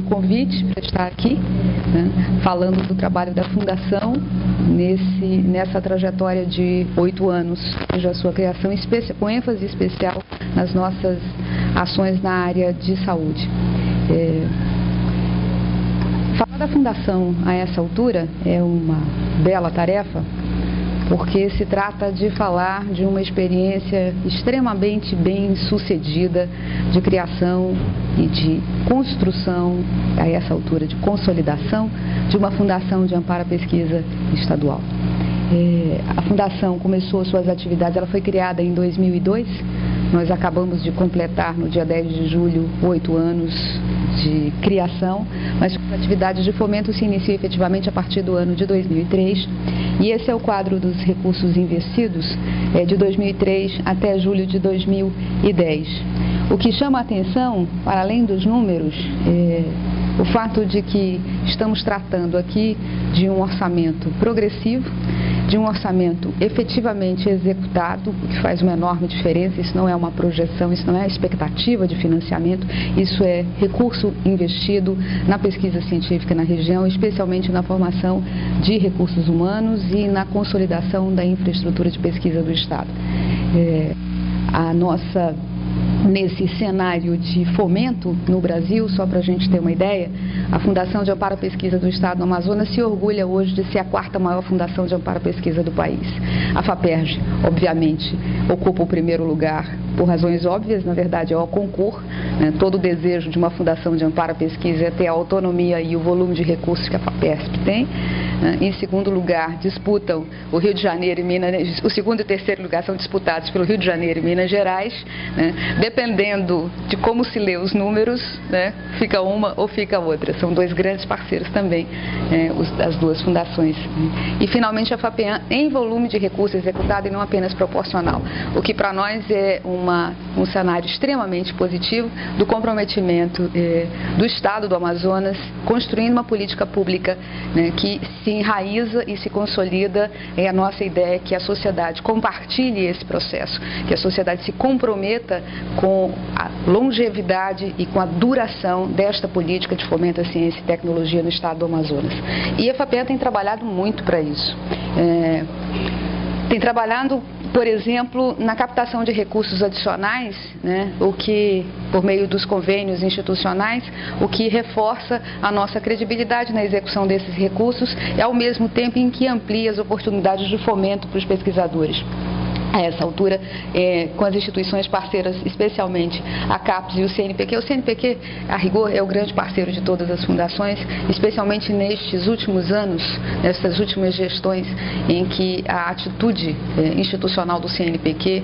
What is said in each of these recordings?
convite para estar aqui, né, falando do trabalho da Fundação nessa trajetória de 8 anos, desde a sua criação, com ênfase especial nas nossas ações na área de saúde. Falar da Fundação a essa altura é uma bela tarefa, porque se trata de falar de uma experiência extremamente bem sucedida de criação e de construção, a essa altura de consolidação, de uma fundação de amparo à pesquisa estadual. A fundação começou suas atividades, ela foi criada em 2002, nós acabamos de completar no dia 10 de julho 8 anos de criação, mas as atividades de fomento se iniciam efetivamente a partir do ano de 2003, e esse é o quadro dos recursos investidos de 2003 até julho de 2010. O que chama a atenção, para além dos números, o fato de que estamos tratando aqui de um orçamento progressivo, de um orçamento efetivamente executado, o que faz uma enorme diferença. Isso não é uma projeção, isso não é expectativa de financiamento, isso é recurso investido na pesquisa científica na região, especialmente na formação de recursos humanos e na consolidação da infraestrutura de pesquisa do Estado. Nesse cenário de fomento no Brasil, só para a gente ter uma ideia, a Fundação de Amparo à Pesquisa do Estado do Amazonas se orgulha hoje de ser a 4ª maior fundação de amparo à pesquisa do país. A FAPERJ, obviamente, ocupa o primeiro lugar por razões óbvias, na verdade é o concurso, né? Todo o desejo de uma fundação de amparo à pesquisa é ter a autonomia e o volume de recursos que a FAPERJ tem. Em segundo lugar, disputam o Rio de Janeiro e Minas, o segundo e terceiro lugar são disputados pelo Rio de Janeiro e Minas Gerais, né? Dependendo de como se lê os números, né? Fica uma ou fica outra. São dois grandes parceiros também, as duas fundações. E finalmente a FAPEAM em volume de recursos executado e não apenas proporcional, o que para nós é um cenário extremamente positivo do comprometimento do Estado do Amazonas, construindo uma política pública, né, que se enraiza e se consolida. A nossa ideia é que a sociedade compartilhe esse processo, que a sociedade se comprometa com a longevidade e com a duração desta política de fomento à ciência e tecnologia no Estado do Amazonas. E a FAPEAM tem trabalhado muito para isso. Tem trabalhado, por exemplo, na captação de recursos adicionais, né, o que, por meio dos convênios institucionais, o que reforça a nossa credibilidade na execução desses recursos e, ao mesmo tempo, em que amplia as oportunidades de fomento para os pesquisadores. A essa altura, com as instituições parceiras, especialmente a CAPES e o CNPq. O CNPq, a rigor, é o grande parceiro de todas as fundações, especialmente nestes últimos anos, nessas últimas gestões, em que a atitude institucional do CNPq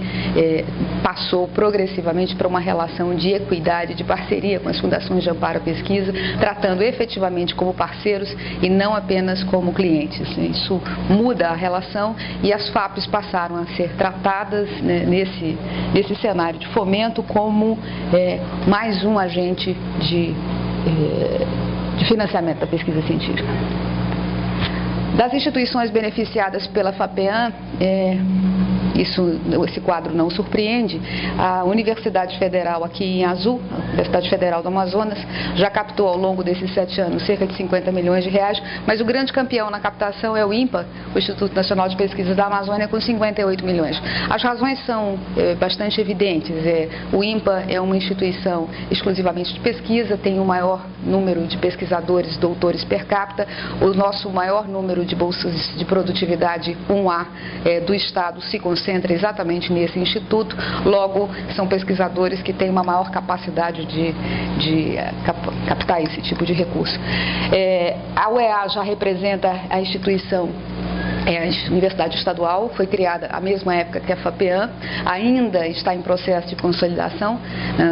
passou progressivamente para uma relação de equidade, de parceria com as fundações de amparo à pesquisa, tratando efetivamente como parceiros e não apenas como clientes. Isso muda a relação e as FAPES passaram a ser tratadas, né, nesse cenário de fomento como mais um agente de financiamento da pesquisa científica. Das instituições beneficiadas pela FAPEAM, esse quadro não surpreende. A Universidade Federal aqui em Azul, a Universidade Federal do Amazonas, já captou ao longo desses 7 anos cerca de 50 milhões de reais, mas o grande campeão na captação é o INPA, o Instituto Nacional de Pesquisas da Amazônia, com 58 milhões. As razões são bastante evidentes. O INPA é uma instituição exclusivamente de pesquisa, tem o maior número de pesquisadores, doutores per capita, o nosso maior número de bolsas de produtividade 1A do Estado se concentra exatamente nesse instituto. Logo, são pesquisadores que têm uma maior capacidade de captar esse tipo de recurso. A UEA já representa a instituição, a Universidade Estadual, foi criada à mesma época que a FAPEAM, ainda está em processo de consolidação,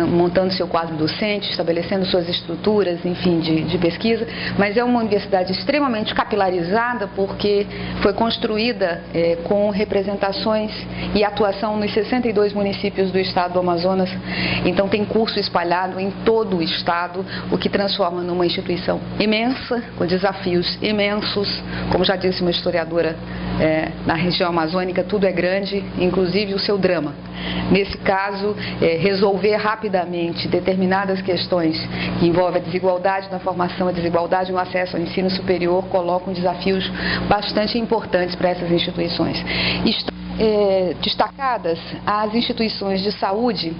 montando seu quadro docente, estabelecendo suas estruturas, enfim, de pesquisa, mas é uma universidade extremamente capilarizada porque foi construída com representações e atuação nos 62 municípios do Estado do Amazonas, então tem curso espalhado em todo o Estado, o que transforma numa instituição imensa, com desafios imensos, como já disse uma historiadora na região amazônica tudo é grande, inclusive o seu drama. Nesse caso, resolver rapidamente determinadas questões que envolvem a desigualdade na formação, a desigualdade no acesso ao ensino superior, colocam desafios bastante importantes para essas instituições. Destacadas as instituições de saúde,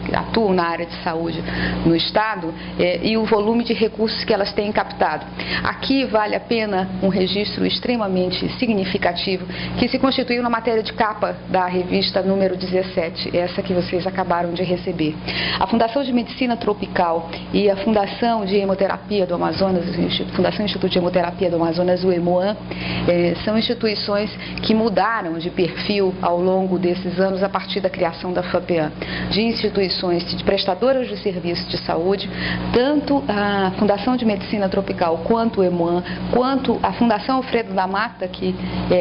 que atuam na área de saúde no Estado, e o volume de recursos que elas têm captado. Aqui vale a pena um registro extremamente significativo que se constituiu na matéria de capa da revista número 17, essa que vocês acabaram de receber. A Fundação de Medicina Tropical e a Fundação de Hemoterapia do Amazonas, Fundação Instituto de Hemoterapia do Amazonas, o EMOAN, são instituições que mudaram de perfil ao longo desses anos a partir da criação da FAPEAM, de instituições de prestadoras de serviços de saúde, tanto a Fundação de Medicina Tropical quanto o EMOAN, quanto a Fundação Alfredo da Mata, que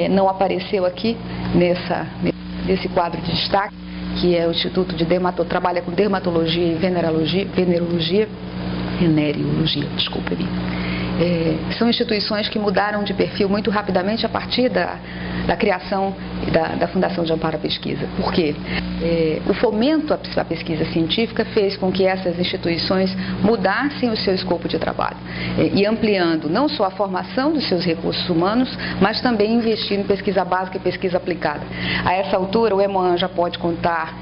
não apareceu aqui nesse quadro de destaque, que é o Instituto de trabalha com dermatologia e venerologia, desculpe-me. São instituições que mudaram de perfil muito rapidamente a partir da criação da Fundação de Amparo à Pesquisa. Por quê? O fomento à pesquisa científica fez com que essas instituições mudassem o seu escopo de trabalho e ampliando não só a formação dos seus recursos humanos, mas também investindo em pesquisa básica e pesquisa aplicada. A essa altura, o EMOAN já pode contar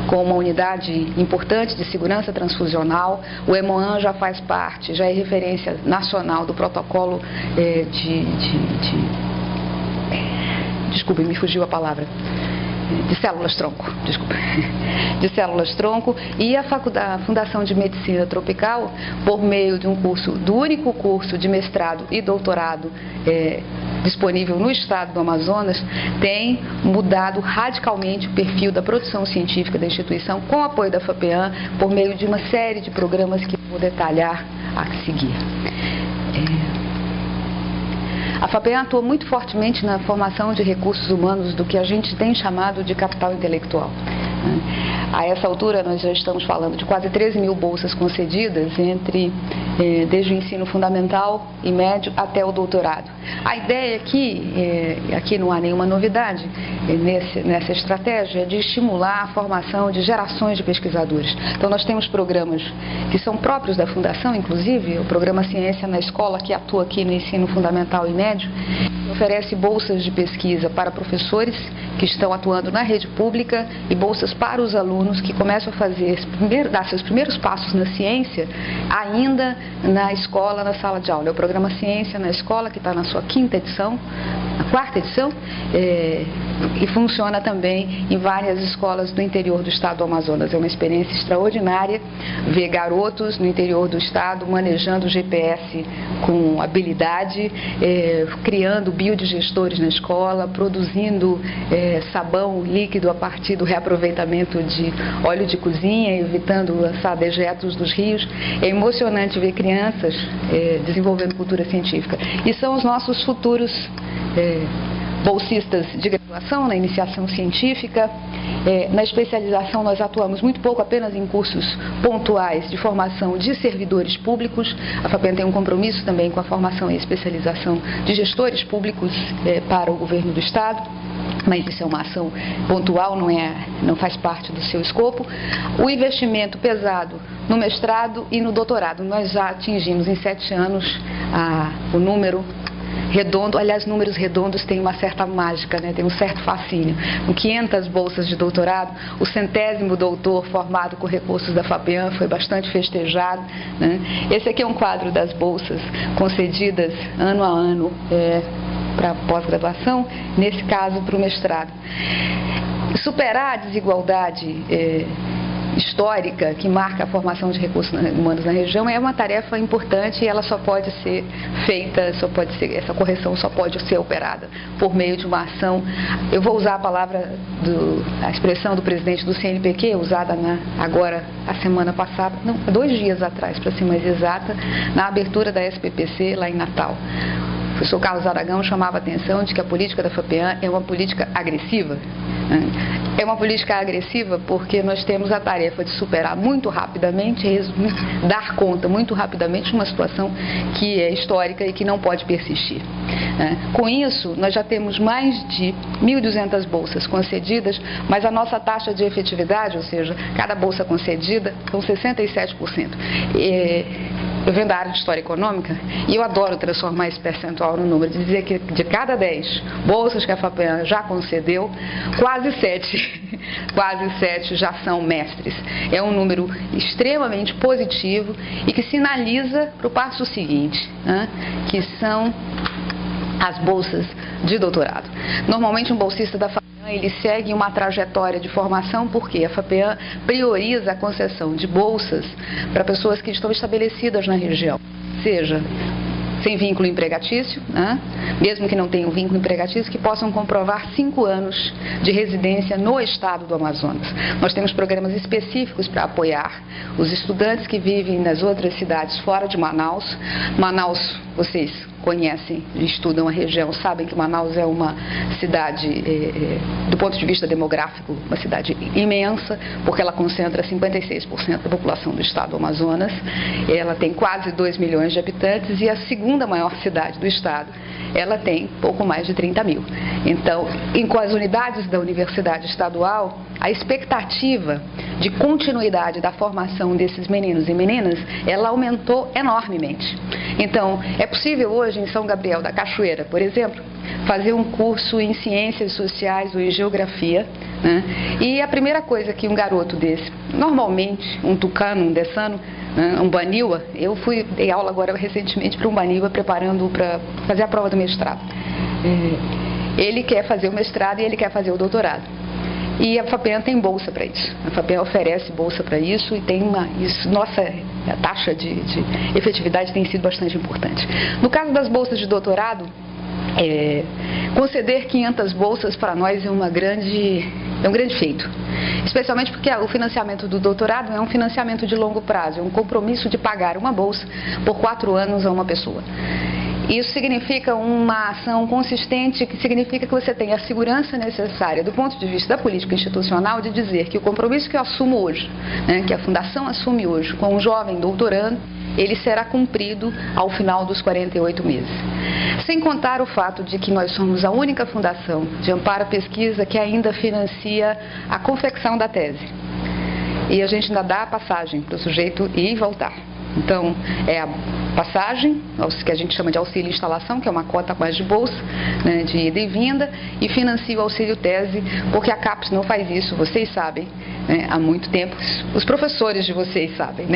com uma unidade importante de segurança transfusional. O EMOAN já faz parte, já é referência nacional do protocolo desculpe, me fugiu a palavra, de células-tronco, de células-tronco, e a Fundação de Medicina Tropical, por meio de do único curso de mestrado e doutorado disponível no estado do Amazonas, tem mudado radicalmente o perfil da produção científica da instituição, com o apoio da FAPEAM, por meio de uma série de programas que vou detalhar a seguir. A FAPEAM atua muito fortemente na formação de recursos humanos do que a gente tem chamado de capital intelectual. A essa altura, nós já estamos falando de quase 13 mil bolsas concedidas desde o ensino fundamental e médio até o doutorado. A ideia aqui não há nenhuma novidade nessa estratégia, é de estimular a formação de gerações de pesquisadores. Então, nós temos programas que são próprios da Fundação, inclusive o programa Ciência na Escola, que atua aqui no ensino fundamental e médio, oferece bolsas de pesquisa para professores que estão atuando na rede pública e bolsas para os alunos que começam a dar seus primeiros passos na ciência ainda na escola, na sala de aula. É o programa Ciência na Escola, que está na sua quarta edição, e funciona também em várias escolas do interior do estado do Amazonas. É uma experiência extraordinária ver garotos no interior do estado manejando o GPS com habilidade, criando biodigestores na escola, produzindo sabão líquido a partir do reaproveitamento de óleo de cozinha, evitando lançar dejetos dos rios. É emocionante ver crianças desenvolvendo cultura científica. E são os nossos futuros bolsistas de graduação, na iniciação científica. Na especialização, nós atuamos muito pouco, apenas em cursos pontuais de formação de servidores públicos. A FAPEAM tem um compromisso também com a formação e especialização de gestores públicos para o governo do Estado, mas isso é uma ação pontual, não faz parte do seu escopo. O investimento pesado no mestrado e no doutorado. Nós já atingimos em 7 anos o número redondo, aliás, números redondos têm uma certa mágica, tem um certo fascínio. Com 500 bolsas de doutorado, o 100º doutor formado com recursos da FAPEAM foi bastante festejado. Esse aqui é um quadro das bolsas concedidas ano a ano para pós-graduação, nesse caso para o mestrado. Superar a desigualdade histórica que marca a formação de recursos humanos na região é uma tarefa importante e ela só pode ser feita, essa correção só pode ser operada por meio de uma ação. Eu vou usar a expressão do presidente do CNPq, usada agora a semana passada, não, 2 dias atrás, para ser mais exata, na abertura da SPPC lá em Natal. O professor Carlos Aragão chamava a atenção de que a política da FAPEAM é uma política agressiva, É uma política agressiva porque nós temos a tarefa de superar muito rapidamente, dar conta muito rapidamente de uma situação que é histórica e que não pode persistir. Com isso, nós já temos mais de 1.200 bolsas concedidas, mas a nossa taxa de efetividade, ou seja, cada bolsa concedida, são 67%. Eu venho da área de História Econômica e eu adoro transformar esse percentual no número, de dizer que de cada 10 bolsas que a FAPEAM já concedeu, quase 7 já são mestres. É um número extremamente positivo e que sinaliza para o passo seguinte, que são as bolsas de doutorado. Normalmente um bolsista da FAPEAM ele segue uma trajetória de formação porque a FAPEAM prioriza a concessão de bolsas para pessoas que estão estabelecidas na região, seja sem vínculo empregatício, mesmo que não tenham vínculo empregatício, que possam comprovar 5 anos de residência no estado do Amazonas. Nós temos programas específicos para apoiar os estudantes que vivem nas outras cidades fora de Manaus. Manaus, vocês conhecem, estudam a região, sabem que Manaus é uma cidade, do ponto de vista demográfico, uma cidade imensa, porque ela concentra 56% da população do estado do Amazonas. Ela tem quase 2 milhões de habitantes e a segunda maior cidade do estado, ela tem pouco mais de 30 mil. Então, com as unidades da Universidade Estadual, a expectativa de continuidade da formação desses meninos e meninas, ela aumentou enormemente. Então, é possível hoje em São Gabriel da Cachoeira, por exemplo, fazer um curso em Ciências Sociais ou em Geografia, e a primeira coisa que um garoto desse, normalmente um tucano, um dessano, um baniwa, eu dei aula agora recentemente para um baniwa preparando para fazer a prova do mestrado. Ele quer fazer o mestrado e ele quer fazer o doutorado. E a FAPEAM tem bolsa para isso. A FAPEAM oferece bolsa para isso e tem a taxa de efetividade tem sido bastante importante. No caso das bolsas de doutorado, conceder 500 bolsas para nós é um grande feito. Especialmente porque o financiamento do doutorado é um financiamento de longo prazo, é um compromisso de pagar uma bolsa por 4 anos a uma pessoa. Isso significa uma ação consistente, que significa que você tem a segurança necessária do ponto de vista da política institucional de dizer que o compromisso que eu assumo hoje, que a Fundação assume hoje com um jovem doutorando, ele será cumprido ao final dos 48 meses. Sem contar o fato de que nós somos a única fundação de amparo à pesquisa que ainda financia a confecção da tese. E a gente ainda dá a passagem para o sujeito ir e voltar. Então, é a passagem, que a gente chama de auxílio instalação, que é uma cota mais de bolsa, de ida e vinda, e financia o auxílio tese, porque a CAPES não faz isso, vocês sabem, há muito tempo. Os professores de vocês sabem,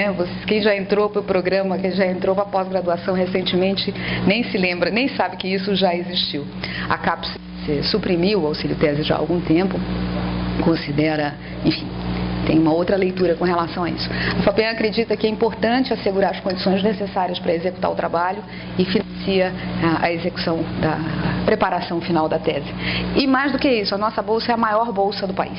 quem já entrou para o programa, quem já entrou para a pós-graduação recentemente, nem se lembra, nem sabe que isso já existiu. A CAPES suprimiu o auxílio tese já há algum tempo, considera, enfim, tem uma outra leitura com relação a isso. A FAPEAM acredita que é importante assegurar as condições necessárias para executar o trabalho e financia a execução da preparação final da tese. E mais do que isso, a nossa bolsa é a maior bolsa do país.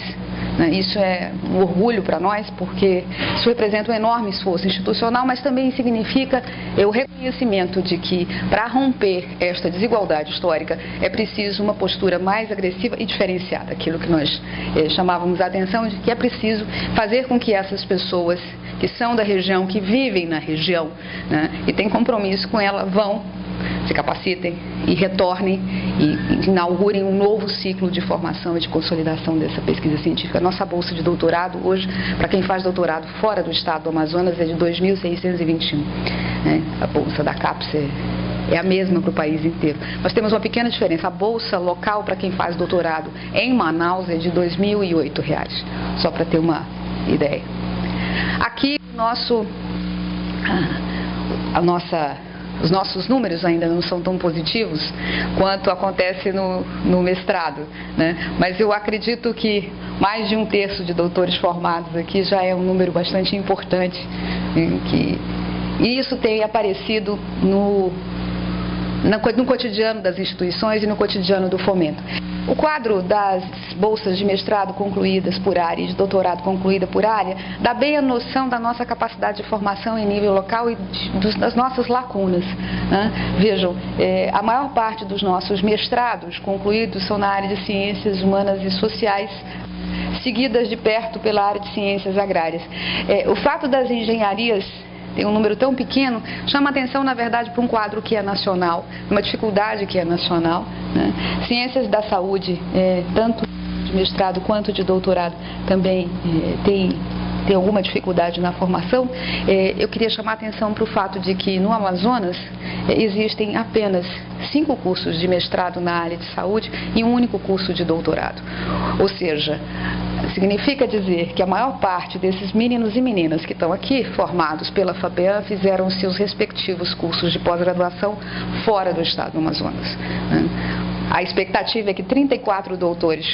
Isso é um orgulho para nós, porque isso representa um enorme esforço institucional, mas também significa o reconhecimento de que, para romper esta desigualdade histórica, é preciso uma postura mais agressiva e diferenciada. Aquilo que nós chamávamos a atenção de que é preciso fazer com que essas pessoas que são da região, que vivem na região, e têm compromisso com ela, se capacitem e retornem e inaugurem um novo ciclo de formação e de consolidação dessa pesquisa científica. Nossa bolsa de doutorado hoje, para quem faz doutorado fora do estado do Amazonas, é de 2.621. A bolsa da CAPES é a mesma para o país inteiro. Nós temos uma pequena diferença. A bolsa local para quem faz doutorado em Manaus é de R$ 2.008, só para ter uma ideia. Aqui os nossos números ainda não são tão positivos quanto acontece no mestrado, mas eu acredito que mais de 1/3 de doutores formados aqui já é um número bastante importante, e isso tem aparecido no cotidiano das instituições e no cotidiano do fomento. O quadro das bolsas de mestrado concluídas por área e de doutorado concluída por área dá bem a noção da nossa capacidade de formação em nível local e das nossas lacunas. Vejam, a maior parte dos nossos mestrados concluídos são na área de ciências humanas e sociais, seguidas de perto pela área de ciências agrárias. O fato das engenharias tem um número tão pequeno, chama atenção, na verdade, para um quadro que é nacional, uma dificuldade que é nacional, né? Ciências da saúde, tanto de mestrado quanto de doutorado, também tem alguma dificuldade na formação. Eu queria chamar a atenção para o fato de que no Amazonas existem apenas 5 cursos de mestrado na área de saúde e um único curso de doutorado. Ou seja, significa dizer que a maior parte desses meninos e meninas que estão aqui, formados pela FAPEAM, fizeram seus respectivos cursos de pós-graduação fora do estado do Amazonas. A expectativa é que 34 doutores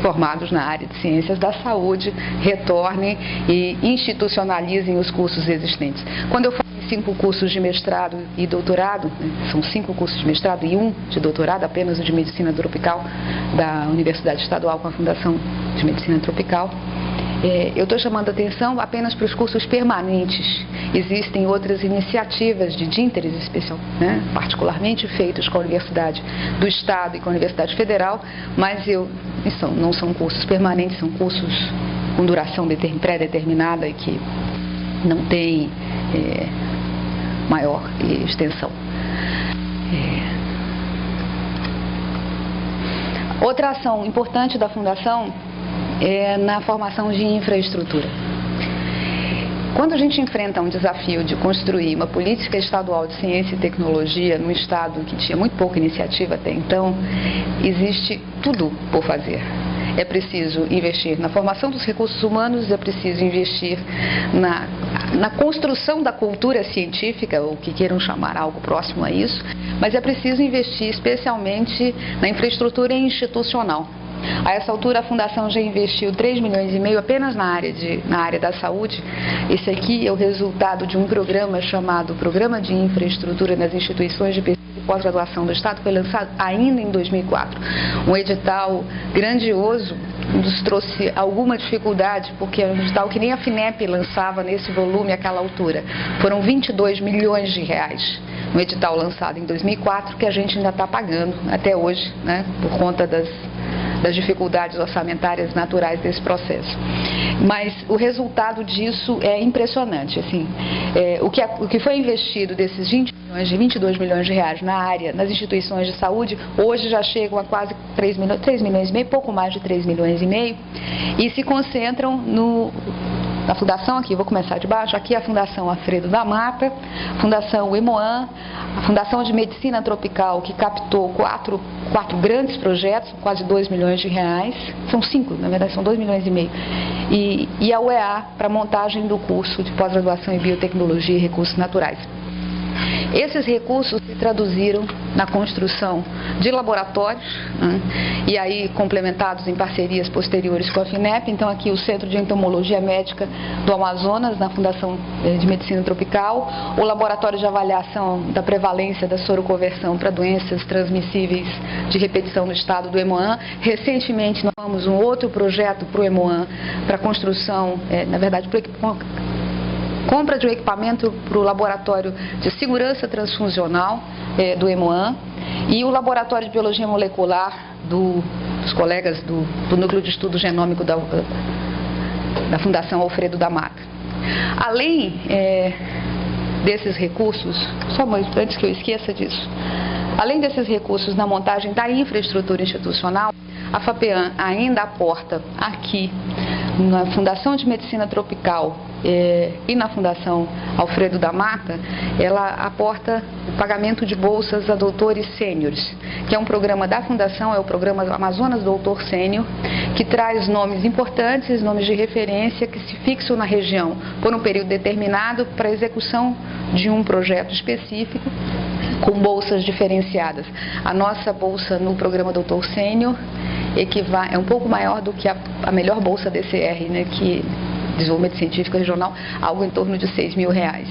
formados na área de ciências da saúde retornem e institucionalizem os cursos existentes. Quando eu falo em 5 cursos de mestrado e doutorado, são 5 cursos de mestrado e 1 de doutorado, apenas o de medicina tropical da Universidade Estadual com a Fundação de Medicina Tropical. Eu estou chamando a atenção apenas para os cursos permanentes. Existem outras iniciativas de interesse especial, né, particularmente feitos com a Universidade do Estado e com a Universidade Federal, mas não são cursos permanentes, são cursos com duração pré-determinada e que não têm maior extensão. Outra ação importante da Fundação é na formação de infraestrutura. Quando a gente enfrenta um desafio de construir uma política estadual de ciência e tecnologia num estado que tinha muito pouca iniciativa até então, existe tudo por fazer. É preciso investir na formação dos recursos humanos, é preciso investir na construção da cultura científica, ou que queiram chamar algo próximo a isso, mas é preciso investir especialmente na infraestrutura institucional. A essa altura, a Fundação já investiu 3,5 milhões apenas na área da saúde. Esse aqui é o resultado de um programa chamado Programa de Infraestrutura nas Instituições de Pesquisa e Pós-Graduação do Estado, que foi lançado ainda em 2004. Um edital grandioso, nos trouxe alguma dificuldade, porque é um edital que nem a FINEP lançava nesse volume àquela altura. Foram 22 milhões de reais. Um edital lançado em 2004 que a gente ainda está pagando até hoje, né, por conta das dificuldades orçamentárias naturais desse processo. Mas o resultado disso é impressionante. Assim, o que foi investido desses 22 milhões de reais na área, nas instituições de saúde, hoje já chegam a quase 3 milhões e meio, pouco mais de 3 milhões e meio, e se concentram na Fundação, aqui, vou começar de baixo, aqui é a Fundação Alfredo da Mata, a Fundação EMOAN, a Fundação de Medicina Tropical, que captou quatro grandes projetos, quase 2 milhões de reais, são 5, na verdade são 2 milhões e meio, e a UEA para a montagem do curso de pós-graduação em biotecnologia e recursos naturais. Esses recursos se traduziram na construção de laboratórios, né, e aí complementados em parcerias posteriores com a FINEP. Então aqui o Centro de Entomologia Médica do Amazonas, na Fundação de Medicina Tropical, o Laboratório de Avaliação da Prevalência da Soroconversão para Doenças Transmissíveis de Repetição no Estado do EMOAN. Recentemente nós temos um outro projeto para o EMOAN, para a construção, na verdade, compra de um equipamento para o Laboratório de Segurança Transfuncional do EMOAN e o Laboratório de Biologia Molecular dos colegas do Núcleo de Estudo Genômico da Fundação Alfredo da Mata. Além desses recursos, só antes que eu esqueça disso, além desses recursos na montagem da infraestrutura institucional, a FAPEAM ainda aporta aqui na Fundação de Medicina Tropical e na Fundação Alfredo da Mata, ela aporta o pagamento de bolsas a doutores sêniores, que é um programa da Fundação, é o programa Amazonas Doutor Sênior, que traz nomes importantes, nomes de referência que se fixam na região por um período determinado para a execução de um projeto específico, com bolsas diferenciadas. A nossa bolsa no programa Doutor Sênior é um pouco maior do que a melhor bolsa DCR, né, que Desenvolvimento Científico Regional, algo em torno de 6 mil reais.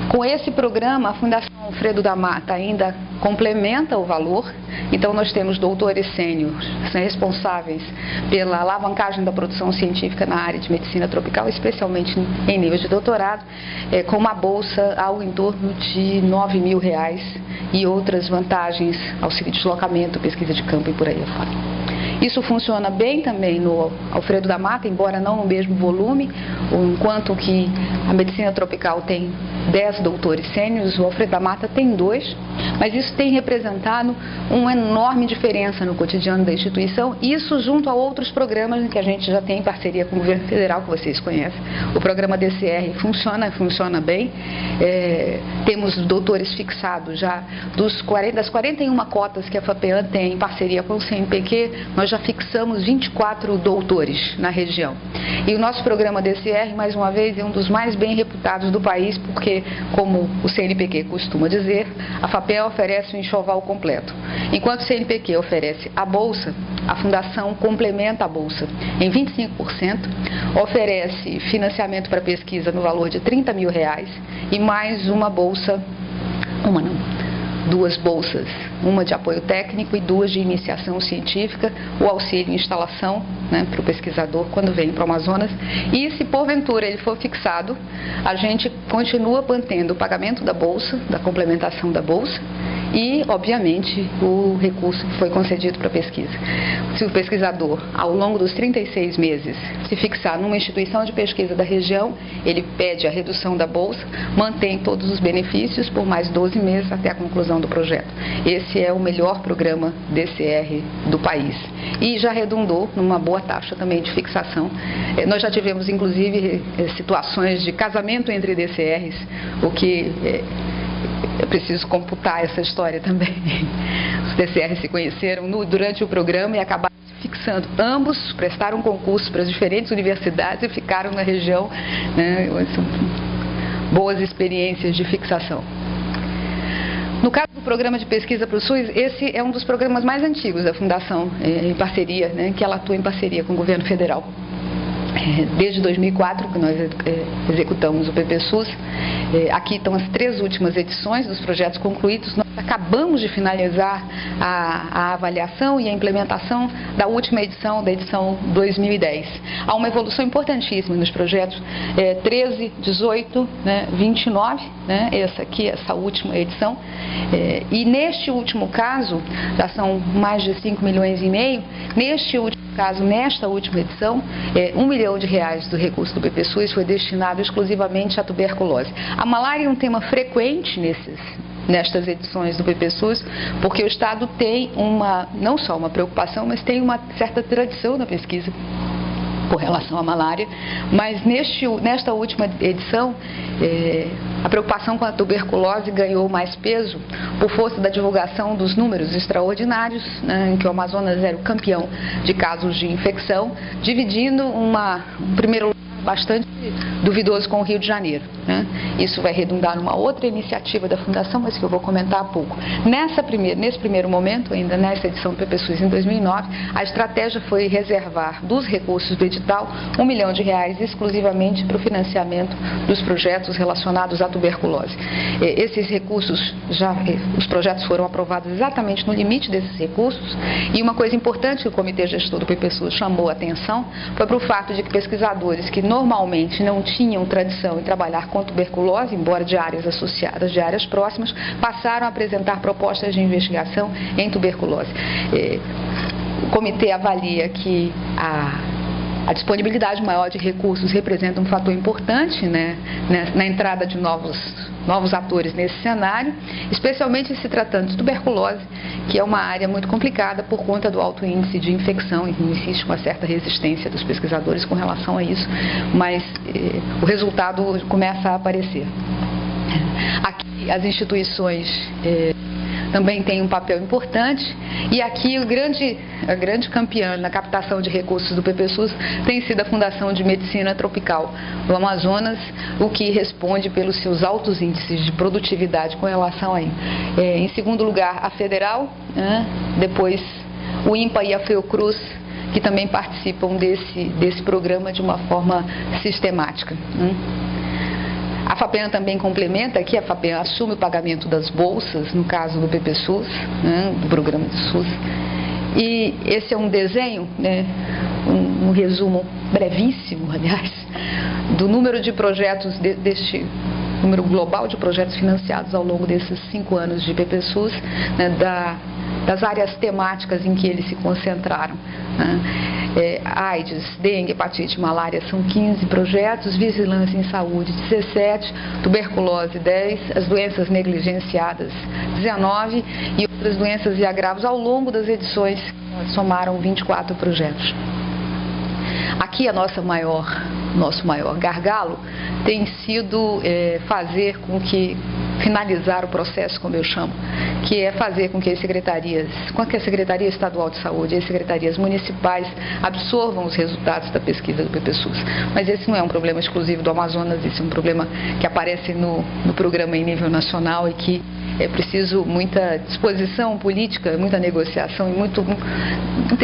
Com esse programa, a Fundação Alfredo da Mata ainda complementa o valor. Então nós temos doutores sêniores, que são responsáveis pela alavancagem da produção científica na área de medicina tropical, especialmente em nível de doutorado, com uma bolsa algo em torno de 9 mil reais e outras vantagens, auxílio de deslocamento, pesquisa de campo e por aí afora. Isso funciona bem também no Alfredo da Mata, embora não no mesmo volume, enquanto que a medicina tropical tem 10 doutores sêniores, o Alfredo da Mata tem 2, mas isso tem representado uma enorme diferença no cotidiano da instituição, isso junto a outros programas que a gente já tem em parceria com o governo federal, que vocês conhecem. O programa DCR funciona bem, temos doutores fixados já das 41 cotas que a FAPEAN tem em parceria com o CNPq, nós já fixamos 24 doutores na região. E o nosso programa DCR, mais uma vez, é um dos mais bem reputados do país, porque, como o CNPq costuma dizer, a FAPEAN oferece um enxoval completo. Enquanto o CNPq oferece a bolsa, a Fundação complementa a bolsa em 25%, oferece financiamento para pesquisa no valor de R$30 mil e mais uma bolsa, duas bolsas, uma de apoio técnico e 2 de iniciação científica, o auxílio em instalação, né, para o pesquisador quando vem para o Amazonas. E se porventura ele for fixado, a gente continua mantendo o pagamento da bolsa, da complementação da bolsa e, obviamente, o recurso que foi concedido para a pesquisa. Se o pesquisador, ao longo dos 36 meses, se fixar numa instituição de pesquisa da região, ele pede a redução da bolsa, mantém todos os benefícios por mais 12 meses até a conclusão do projeto. Esse é o melhor programa DCR do país. E já redundou numa boa taxa também de fixação. Nós já tivemos, inclusive, situações de casamento entre DCRs, o que é preciso computar essa história também. Os DCRs se conheceram durante o programa e acabaram se fixando. Ambos prestaram concurso para as diferentes universidades e ficaram na região, né? São boas experiências de fixação. No caso do programa de pesquisa para o SUS, esse é um dos programas mais antigos da Fundação, em parceria, né, que ela atua em parceria com o governo federal. Desde 2004 que nós executamos o PPSUS, aqui estão as 3 últimas edições dos projetos concluídos. Nós acabamos de finalizar a avaliação e a implementação da última edição, da edição 2010. Há uma evolução importantíssima nos projetos 13, 18, 29, né, essa última edição. E neste último caso, já são mais de 5,5 milhões, neste último caso, nesta última edição, R$1 milhão do recurso do PPSUS foi destinado exclusivamente à tuberculose. A malária é um tema frequente nestas edições do PPSUS, porque o Estado tem não só uma preocupação, mas tem uma certa tradição na pesquisa com relação à malária, mas nesta última edição, a preocupação com a tuberculose ganhou mais peso por força da divulgação dos números extraordinários, né, em que o Amazonas era o campeão de casos de infecção, dividindo um primeiro lugar bastante duvidoso com o Rio de Janeiro, né? Isso vai redundar numa outra iniciativa da Fundação, mas que eu vou comentar há pouco. Nesse primeiro momento, ainda nessa edição do PPSUS em 2009, a estratégia foi reservar dos recursos do edital R$1 milhão exclusivamente para o financiamento dos projetos relacionados à tuberculose. Esses recursos, os projetos foram aprovados exatamente no limite desses recursos, e uma coisa importante que o Comitê Gestor do PPSUS chamou a atenção foi para o fato de que pesquisadores que normalmente não tinham tradição em trabalhar com tuberculose, embora de áreas associadas, de áreas próximas, passaram a apresentar propostas de investigação em tuberculose. O comitê avalia que a disponibilidade maior de recursos representa um fator importante, né, na entrada de novos atores nesse cenário, especialmente se tratando de tuberculose, que é uma área muito complicada por conta do alto índice de infecção, e existe uma certa resistência dos pesquisadores com relação a isso, mas o resultado começa a aparecer. Aqui as instituições também tem um papel importante, e aqui a grande campeã na captação de recursos do PPSUS tem sido a Fundação de Medicina Tropical do Amazonas, o que responde pelos seus altos índices de produtividade com relação a em segundo lugar, a Federal, depois o INPA e a Fiocruz, que também participam desse programa de uma forma sistemática. A FAPEAN também complementa aqui, a FAPEAN assume o pagamento das bolsas, no caso do PPSUS, do programa do SUS. E esse é um desenho, um resumo brevíssimo, aliás, do número de projetos, deste número global de projetos financiados ao longo desses 5 anos de PPSUS, das áreas temáticas em que eles se concentraram, né? AIDS, dengue, hepatite, malária são 15 projetos, vigilância em saúde 17, tuberculose 10, as doenças negligenciadas 19 e outras doenças e agravos ao longo das edições somaram 24 projetos. Aqui nosso maior gargalo tem sido fazer com que finalizar o processo, como eu chamo, que é fazer com que a Secretaria Estadual de Saúde e as secretarias municipais absorvam os resultados da pesquisa do PPSUS. Mas esse não é um problema exclusivo do Amazonas, esse é um problema que aparece no programa em nível nacional e que é preciso muita disposição política, muita negociação e muita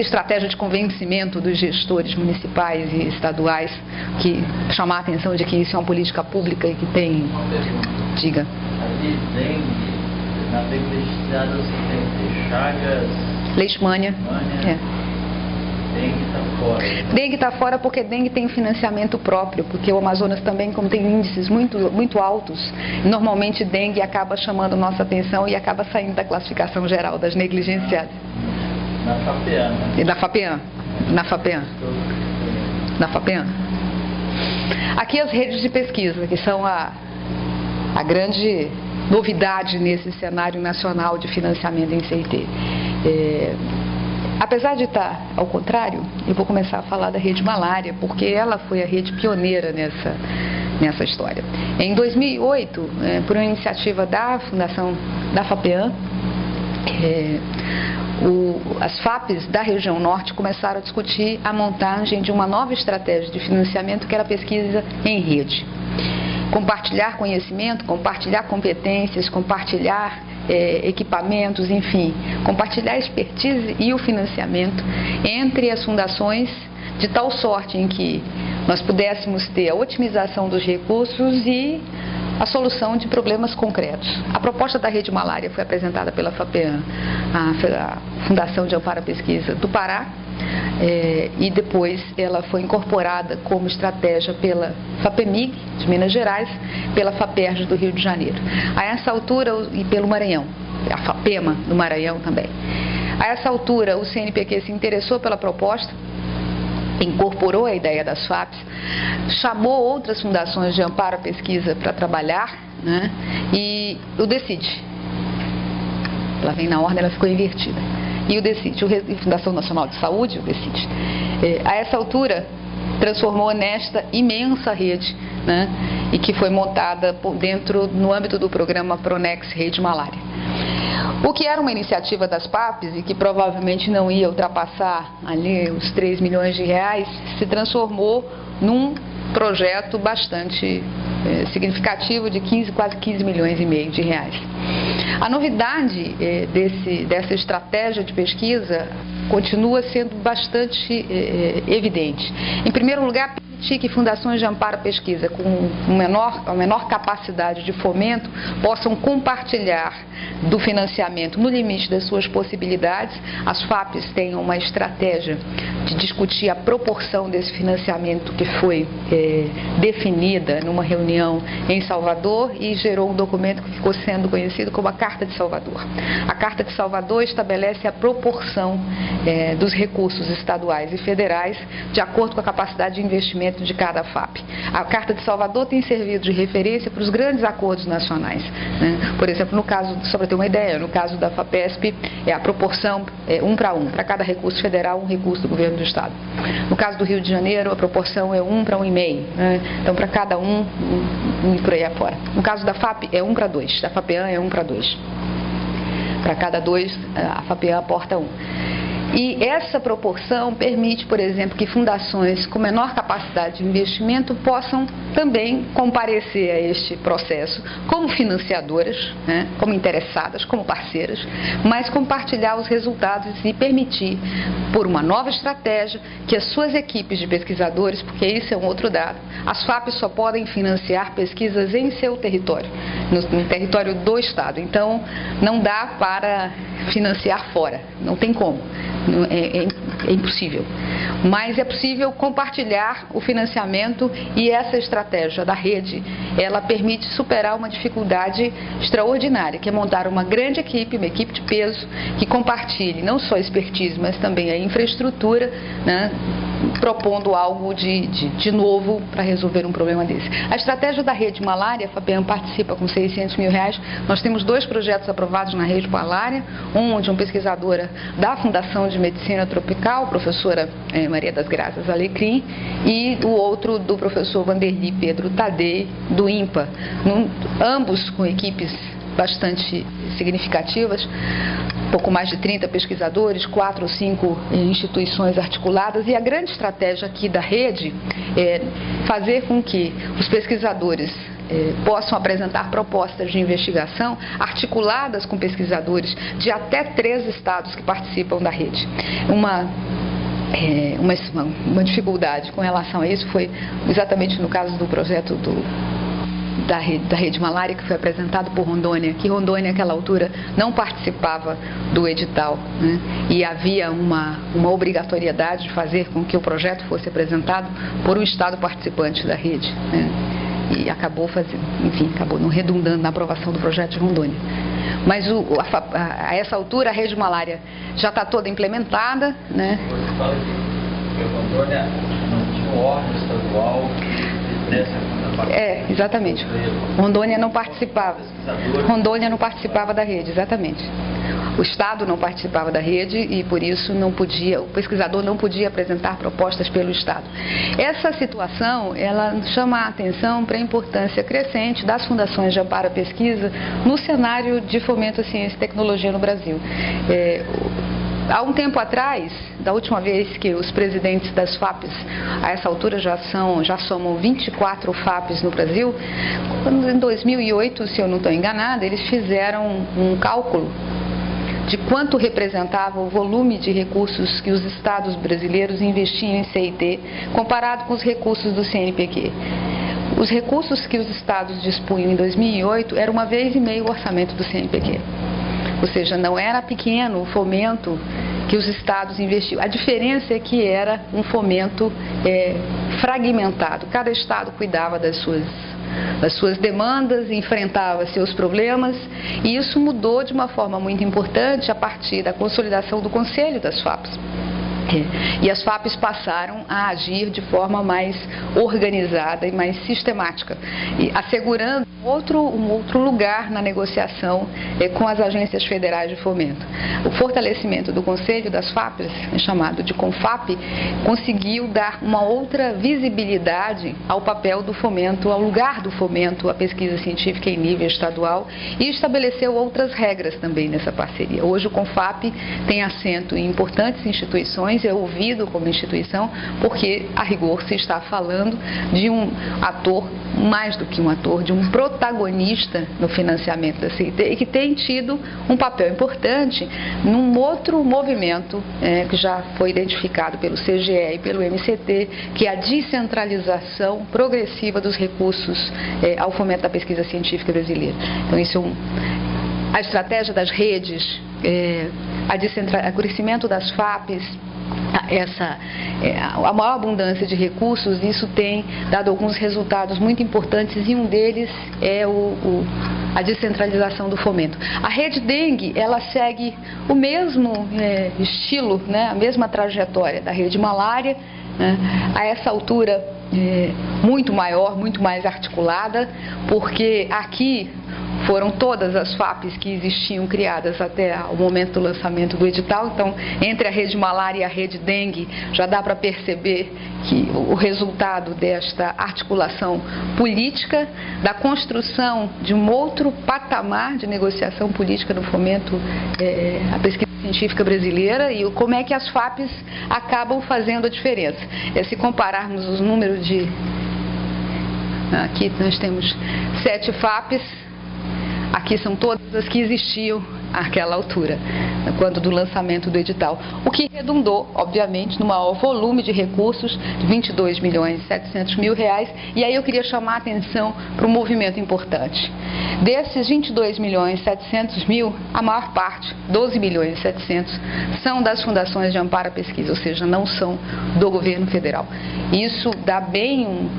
estratégia de convencimento dos gestores municipais e estaduais, que chamar a atenção de que isso é uma política pública e que tem... Diga. Na dengue registrada você tem Chagas... Leishmania. Dengue está fora. Dengue está fora porque dengue tem financiamento próprio, porque o Amazonas também, como tem índices muito altos, normalmente dengue acaba chamando nossa atenção e acaba saindo da classificação geral das negligenciadas. Na FAPEAN, né? E na FAPEAN. Na FAPEAN. Na FAPEAN. Aqui as redes de pesquisa, que são a grande novidade nesse cenário nacional de financiamento em CIT. Apesar de estar ao contrário, eu vou começar a falar da rede malária, porque ela foi a rede pioneira nessa história. Em 2008, por uma iniciativa da Fundação da FAPEAN, as FAPs da região norte começaram a discutir a montagem de uma nova estratégia de financiamento, que era a pesquisa em rede. Compartilhar conhecimento, compartilhar competências, compartilhar equipamentos, enfim, compartilhar a expertise e o financiamento entre as fundações, de tal sorte em que nós pudéssemos ter a otimização dos recursos e a solução de problemas concretos. A proposta da Rede Malária foi apresentada pela FAPEAN, a Fundação de Amparo à Pesquisa do Pará, e depois ela foi incorporada como estratégia pela FAPEMIG, de Minas Gerais, pela FAPERJ do Rio de Janeiro. A essa altura, e pelo Maranhão, a FAPEMA do Maranhão também. A essa altura, o CNPq se interessou pela proposta, incorporou a ideia das FAPs, chamou outras fundações de amparo à pesquisa para trabalhar, né, e o DECID. Ela vem na ordem, ela ficou invertida. E o DECID, a Fundação Nacional de Saúde, o DECID, a essa altura transformou nesta imensa rede, né, e que foi montada no âmbito do programa Pronex Rede Malária. O que era uma iniciativa das FAPs e que provavelmente não ia ultrapassar ali os 3 milhões de reais, se transformou num projeto bastante significativo de quase 15 milhões e meio de reais. A novidade dessa estratégia de pesquisa continua sendo bastante evidente. Em primeiro lugar, permitir que fundações de amparo à pesquisa com a menor capacidade de fomento possam compartilhar do financiamento no limite das suas possibilidades. As FAPs têm uma estratégia de discutir a proporção desse financiamento que foi definida numa reunião em Salvador e gerou um documento que ficou sendo conhecido como a Carta de Salvador. A Carta de Salvador estabelece a proporção dos recursos estaduais e federais de acordo com a capacidade de investimento de cada FAP. A Carta de Salvador tem servido de referência para os grandes acordos nacionais, né? Por exemplo, no caso, só para ter uma ideia, no caso da FAPESP, a proporção é 1 para 1, para cada recurso federal, um recurso do governo do estado. No caso do Rio de Janeiro, a proporção é 1 para 1,5, né? Então para cada um e por aí afora. No caso da FAP é 1 para 2, da FAPEAN é 1 para 2. Para cada 2, a FAPEAN aporta 1. E essa proporção permite, por exemplo, que fundações com menor capacidade de investimento possam também comparecer a este processo como financiadoras, né, como interessadas, como parceiras, mas compartilhar os resultados e permitir, por uma nova estratégia, que as suas equipes de pesquisadores, porque isso é um outro dado, as FAPs só podem financiar pesquisas em seu território, no território do Estado. Então, não dá para financiar fora, não tem como. É impossível. Mas é possível compartilhar o financiamento e essa estratégia da rede, ela permite superar uma dificuldade extraordinária, que é montar uma grande equipe, uma equipe de peso, que compartilhe não só a expertise, mas também a infraestrutura, né, propondo algo de novo para resolver um problema desse. A estratégia da rede Malária, a FAPEAM participa com R$600 mil. Nós temos 2 projetos aprovados na rede Malária, um de uma pesquisadora da Fundação de Medicina Tropical, professora Maria das Graças Alecrim, e o outro do professor Vanderly Pedro Tadei, do INPA, ambos com equipes bastante significativas, pouco mais de 30 pesquisadores, 4 ou 5 instituições articuladas, e a grande estratégia aqui da rede é fazer com que os pesquisadores possam apresentar propostas de investigação articuladas com pesquisadores de até 3 estados que participam da rede. Uma dificuldade com relação a isso foi exatamente no caso do projeto da rede Malária, que foi apresentado por Rondônia, que Rondônia, naquela altura, não participava do edital, né? E havia uma obrigatoriedade de fazer com que o projeto fosse apresentado por um estado participante da rede, né? E acabou não redundando na aprovação do projeto de Rondônia. Mas a essa altura a rede Malária já está toda implementada, né? Você fala que Rondônia não tinha um órgão estadual dessa. Exatamente. Rondônia não participava da rede, exatamente. O Estado não participava da rede e, por isso, o pesquisador não podia apresentar propostas pelo Estado. Essa situação, ela chama a atenção para a importância crescente das fundações de amparo à pesquisa no cenário de fomento à ciência e tecnologia no Brasil. Há um tempo atrás, da última vez que os presidentes das FAPs, a essa altura já somam 24 FAPs no Brasil, em 2008, se eu não estou enganada, eles fizeram um cálculo de quanto representava o volume de recursos que os estados brasileiros investiam em CIT, comparado com os recursos do CNPq. Os recursos que os estados dispunham em 2008 eram 1,5 vezes o orçamento do CNPq. Ou seja, não era pequeno o fomento que os estados investiam. A diferença é que era um fomento fragmentado. Cada estado cuidava das suas demandas, enfrentava seus problemas, e isso mudou de uma forma muito importante a partir da consolidação do Conselho das FAPs. E as FAPs passaram a agir de forma mais organizada e mais sistemática, e assegurando um outro lugar na negociação com as agências federais de fomento. O fortalecimento do Conselho das FAPs, chamado de CONFAP, conseguiu dar uma outra visibilidade ao papel do fomento, ao lugar do fomento à pesquisa científica em nível estadual, e estabeleceu outras regras também nessa parceria. Hoje o CONFAP tem assento em importantes instituições, é ouvido como instituição, porque a rigor se está falando de um ator, mais do que um ator, de um protagonista no financiamento da CIT, e que tem tido um papel importante num outro movimento que já foi identificado pelo CGE e pelo MCT, que é a descentralização progressiva dos recursos ao fomento da pesquisa científica brasileira. Então, isso a estratégia das redes, o crescimento das FAPs, a maior abundância de recursos, isso tem dado alguns resultados muito importantes, e um deles é a descentralização do fomento. A rede dengue, ela segue o mesmo estilo, né, a mesma trajetória da rede malária, né, a essa altura muito maior, muito mais articulada, porque aqui foram todas as FAPs que existiam criadas até o momento do lançamento do edital. Então, entre a rede malária e a rede dengue, já dá para perceber que o resultado desta articulação política, da construção de um outro patamar de negociação política no fomento à pesquisa científica brasileira, e como é que as FAPs acabam fazendo a diferença. Se compararmos os números aqui nós temos 7 FAPs, aqui são todas as que existiam àquela altura, quando do lançamento do edital, o que redundou, obviamente, no maior volume de recursos, de R$22.700.000, e aí eu queria chamar a atenção para um movimento importante. Desses R$22.700.000, a maior parte, R$12.700.000, são das fundações de amparo à pesquisa, ou seja, não são do governo federal. Isso dá bem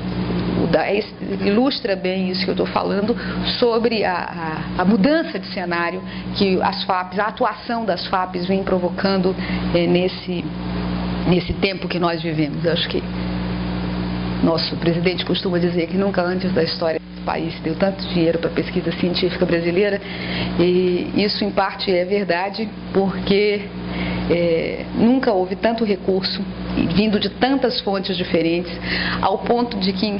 ilustra bem isso que eu estou falando sobre a mudança de cenário que as FAPs, a atuação das FAPs vem provocando nesse tempo que nós vivemos. Eu acho que nosso presidente costuma dizer que nunca antes da história do país deu tanto dinheiro para a pesquisa científica brasileira, e isso em parte é verdade, porque nunca houve tanto recurso vindo de tantas fontes diferentes, ao ponto de que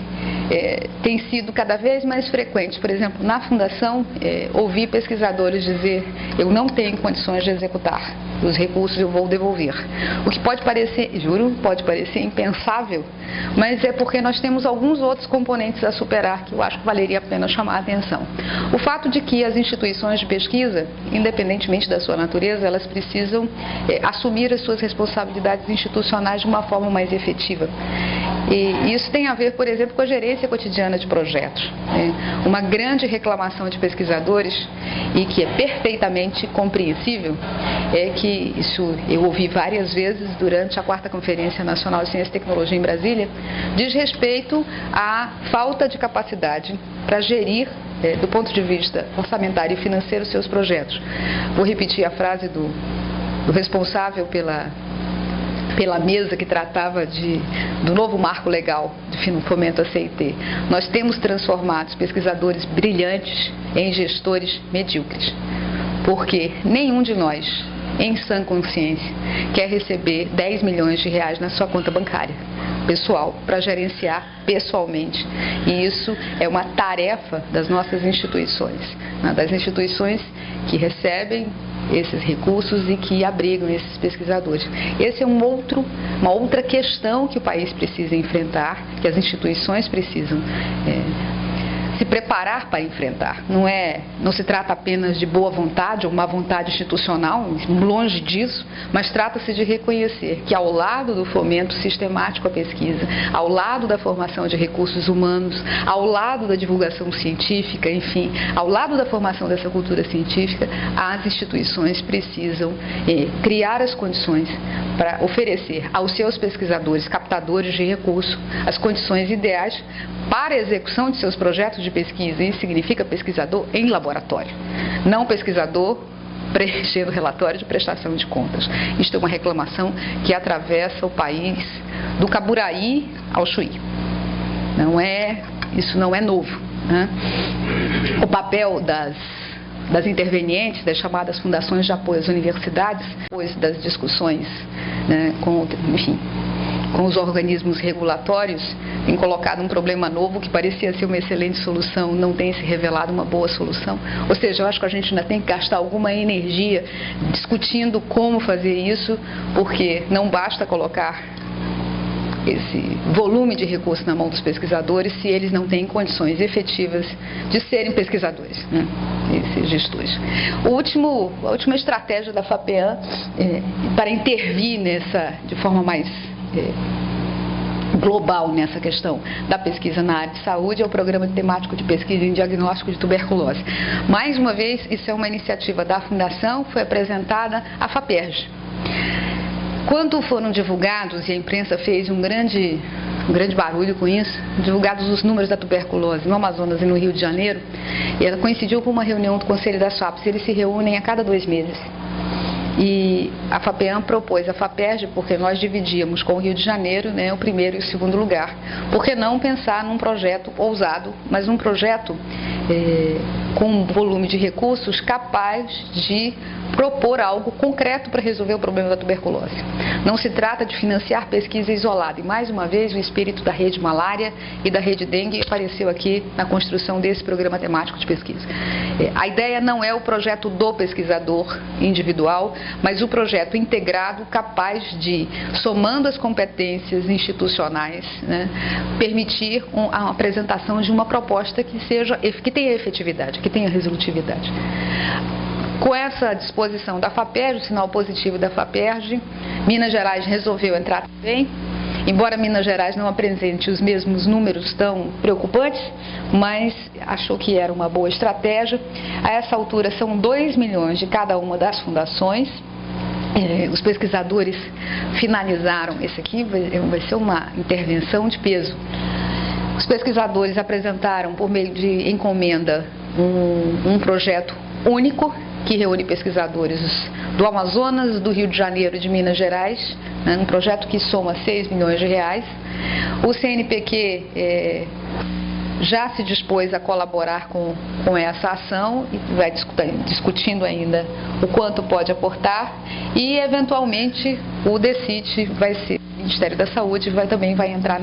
tem sido cada vez mais frequente, por exemplo, na Fundação, ouvir pesquisadores dizer: eu não tenho condições de executar, os recursos eu vou devolver. O que pode parecer, juro, pode parecer impensável, mas é porque nós temos alguns outros componentes a superar que eu acho que valeria a pena chamar a atenção. O fato de que as instituições de pesquisa, independentemente da sua natureza, elas precisam assumir as suas responsabilidades institucionais de uma forma mais efetiva. E isso tem a ver, por exemplo, com a gerência cotidiana de projetos. Uma grande reclamação de pesquisadores, e que é perfeitamente compreensível, é que, isso eu ouvi várias vezes durante a 4ª Conferência Nacional de Ciência e Tecnologia em Brasília, diz respeito à falta de capacidade para gerir, do ponto de vista orçamentário e financeiro, seus projetos. Vou repetir a frase do responsável pela mesa que tratava do novo marco legal de fomento à CIT. Nós temos transformado os pesquisadores brilhantes em gestores medíocres, porque nenhum de nós, em sã consciência, quer receber R$10 milhões na sua conta bancária pessoal para gerenciar pessoalmente. E isso é uma tarefa das nossas instituições, das instituições que recebem esses recursos e que abrigam esses pesquisadores. Essa é uma outra questão que o país precisa enfrentar, que as instituições precisam se preparar para enfrentar. Não se trata apenas de boa vontade ou má vontade institucional, longe disso, mas trata-se de reconhecer que, ao lado do fomento sistemático à pesquisa, ao lado da formação de recursos humanos, ao lado da divulgação científica, enfim, ao lado da formação dessa cultura científica, as instituições precisam criar as condições para oferecer aos seus pesquisadores, captadores de recursos, as condições ideais para a execução de seus projetos de pesquisa. Isso significa pesquisador em laboratório, não pesquisador preenchendo relatório de prestação de contas. Isto é uma reclamação que atravessa o país do Caburaí ao Chuí. Isso não é novo, né? O papel das intervenientes, das chamadas fundações de apoio às universidades, depois das discussões, né, com os organismos regulatórios, tem colocado um problema novo que parecia ser uma excelente solução, não tem se revelado uma boa solução. Ou seja, eu acho que a gente ainda tem que gastar alguma energia discutindo como fazer isso, porque não basta colocar esse volume de recursos na mão dos pesquisadores se eles não têm condições efetivas de serem pesquisadores, né? Esses gestores. A última estratégia da FAPEAM para intervir de forma mais global nessa questão da pesquisa na área de saúde é o Programa Temático de Pesquisa em Diagnóstico de Tuberculose. Mais uma vez, isso é uma iniciativa da Fundação, foi apresentada à FAPERJ. Quando foram divulgados, e a imprensa fez um grande barulho com isso, divulgados os números da tuberculose no Amazonas e no Rio de Janeiro, e ela coincidiu com uma reunião do Conselho das FAPs, eles se reúnem a cada 2 meses. E a FAPEAM propôs a FAPERJ, porque nós dividíamos com o Rio de Janeiro, né, o primeiro e o segundo lugar. Por que não pensar num projeto ousado, mas um projeto com um volume de recursos capaz de propor algo concreto para resolver o problema da tuberculose. Não se trata de financiar pesquisa isolada. E, mais uma vez, o espírito da rede malária e da rede dengue apareceu aqui na construção desse programa temático de pesquisa. A ideia não é o projeto do pesquisador individual, mas o projeto integrado capaz de, somando as competências institucionais, né, permitir a apresentação de uma proposta que tenha efetividade, que tenha resolutividade. Com essa disposição da FAPERJ, o sinal positivo da FAPERJ, Minas Gerais resolveu entrar também. Embora Minas Gerais não apresente os mesmos números tão preocupantes, mas achou que era uma boa estratégia. A essa altura são 2 milhões de cada uma das fundações. Os pesquisadores finalizaram, esse aqui vai ser uma intervenção de peso. Os pesquisadores apresentaram por meio de encomenda um projeto único, que reúne pesquisadores do Amazonas, do Rio de Janeiro e de Minas Gerais, né, um projeto que soma 6 milhões de reais. O CNPq já se dispôs a colaborar com essa ação e vai discutindo ainda o quanto pode aportar, e eventualmente o DECIT vai ser, o Ministério da Saúde também vai entrar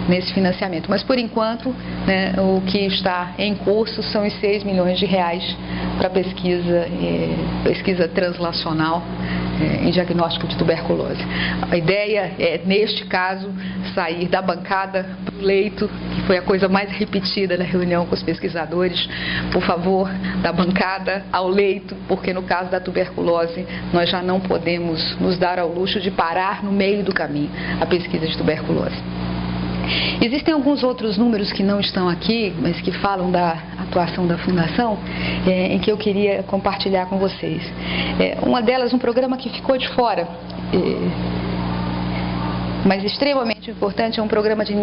nesse financiamento. Mas por enquanto, né, o que está em curso são os 6 milhões de reais para pesquisa translacional em diagnóstico de tuberculose. A ideia é, neste caso, sair da bancada para o leito, que foi a coisa mais repetida na reunião com os pesquisadores. Por favor, da bancada ao leito, porque no caso da tuberculose nós já não podemos nos dar ao luxo de parar no meio do caminho a pesquisa de tuberculose. Existem alguns outros números que não estão aqui, mas que falam da atuação da Fundação, em que eu queria compartilhar com vocês. Uma delas, um programa que ficou de fora, mas extremamente importante, é um programa de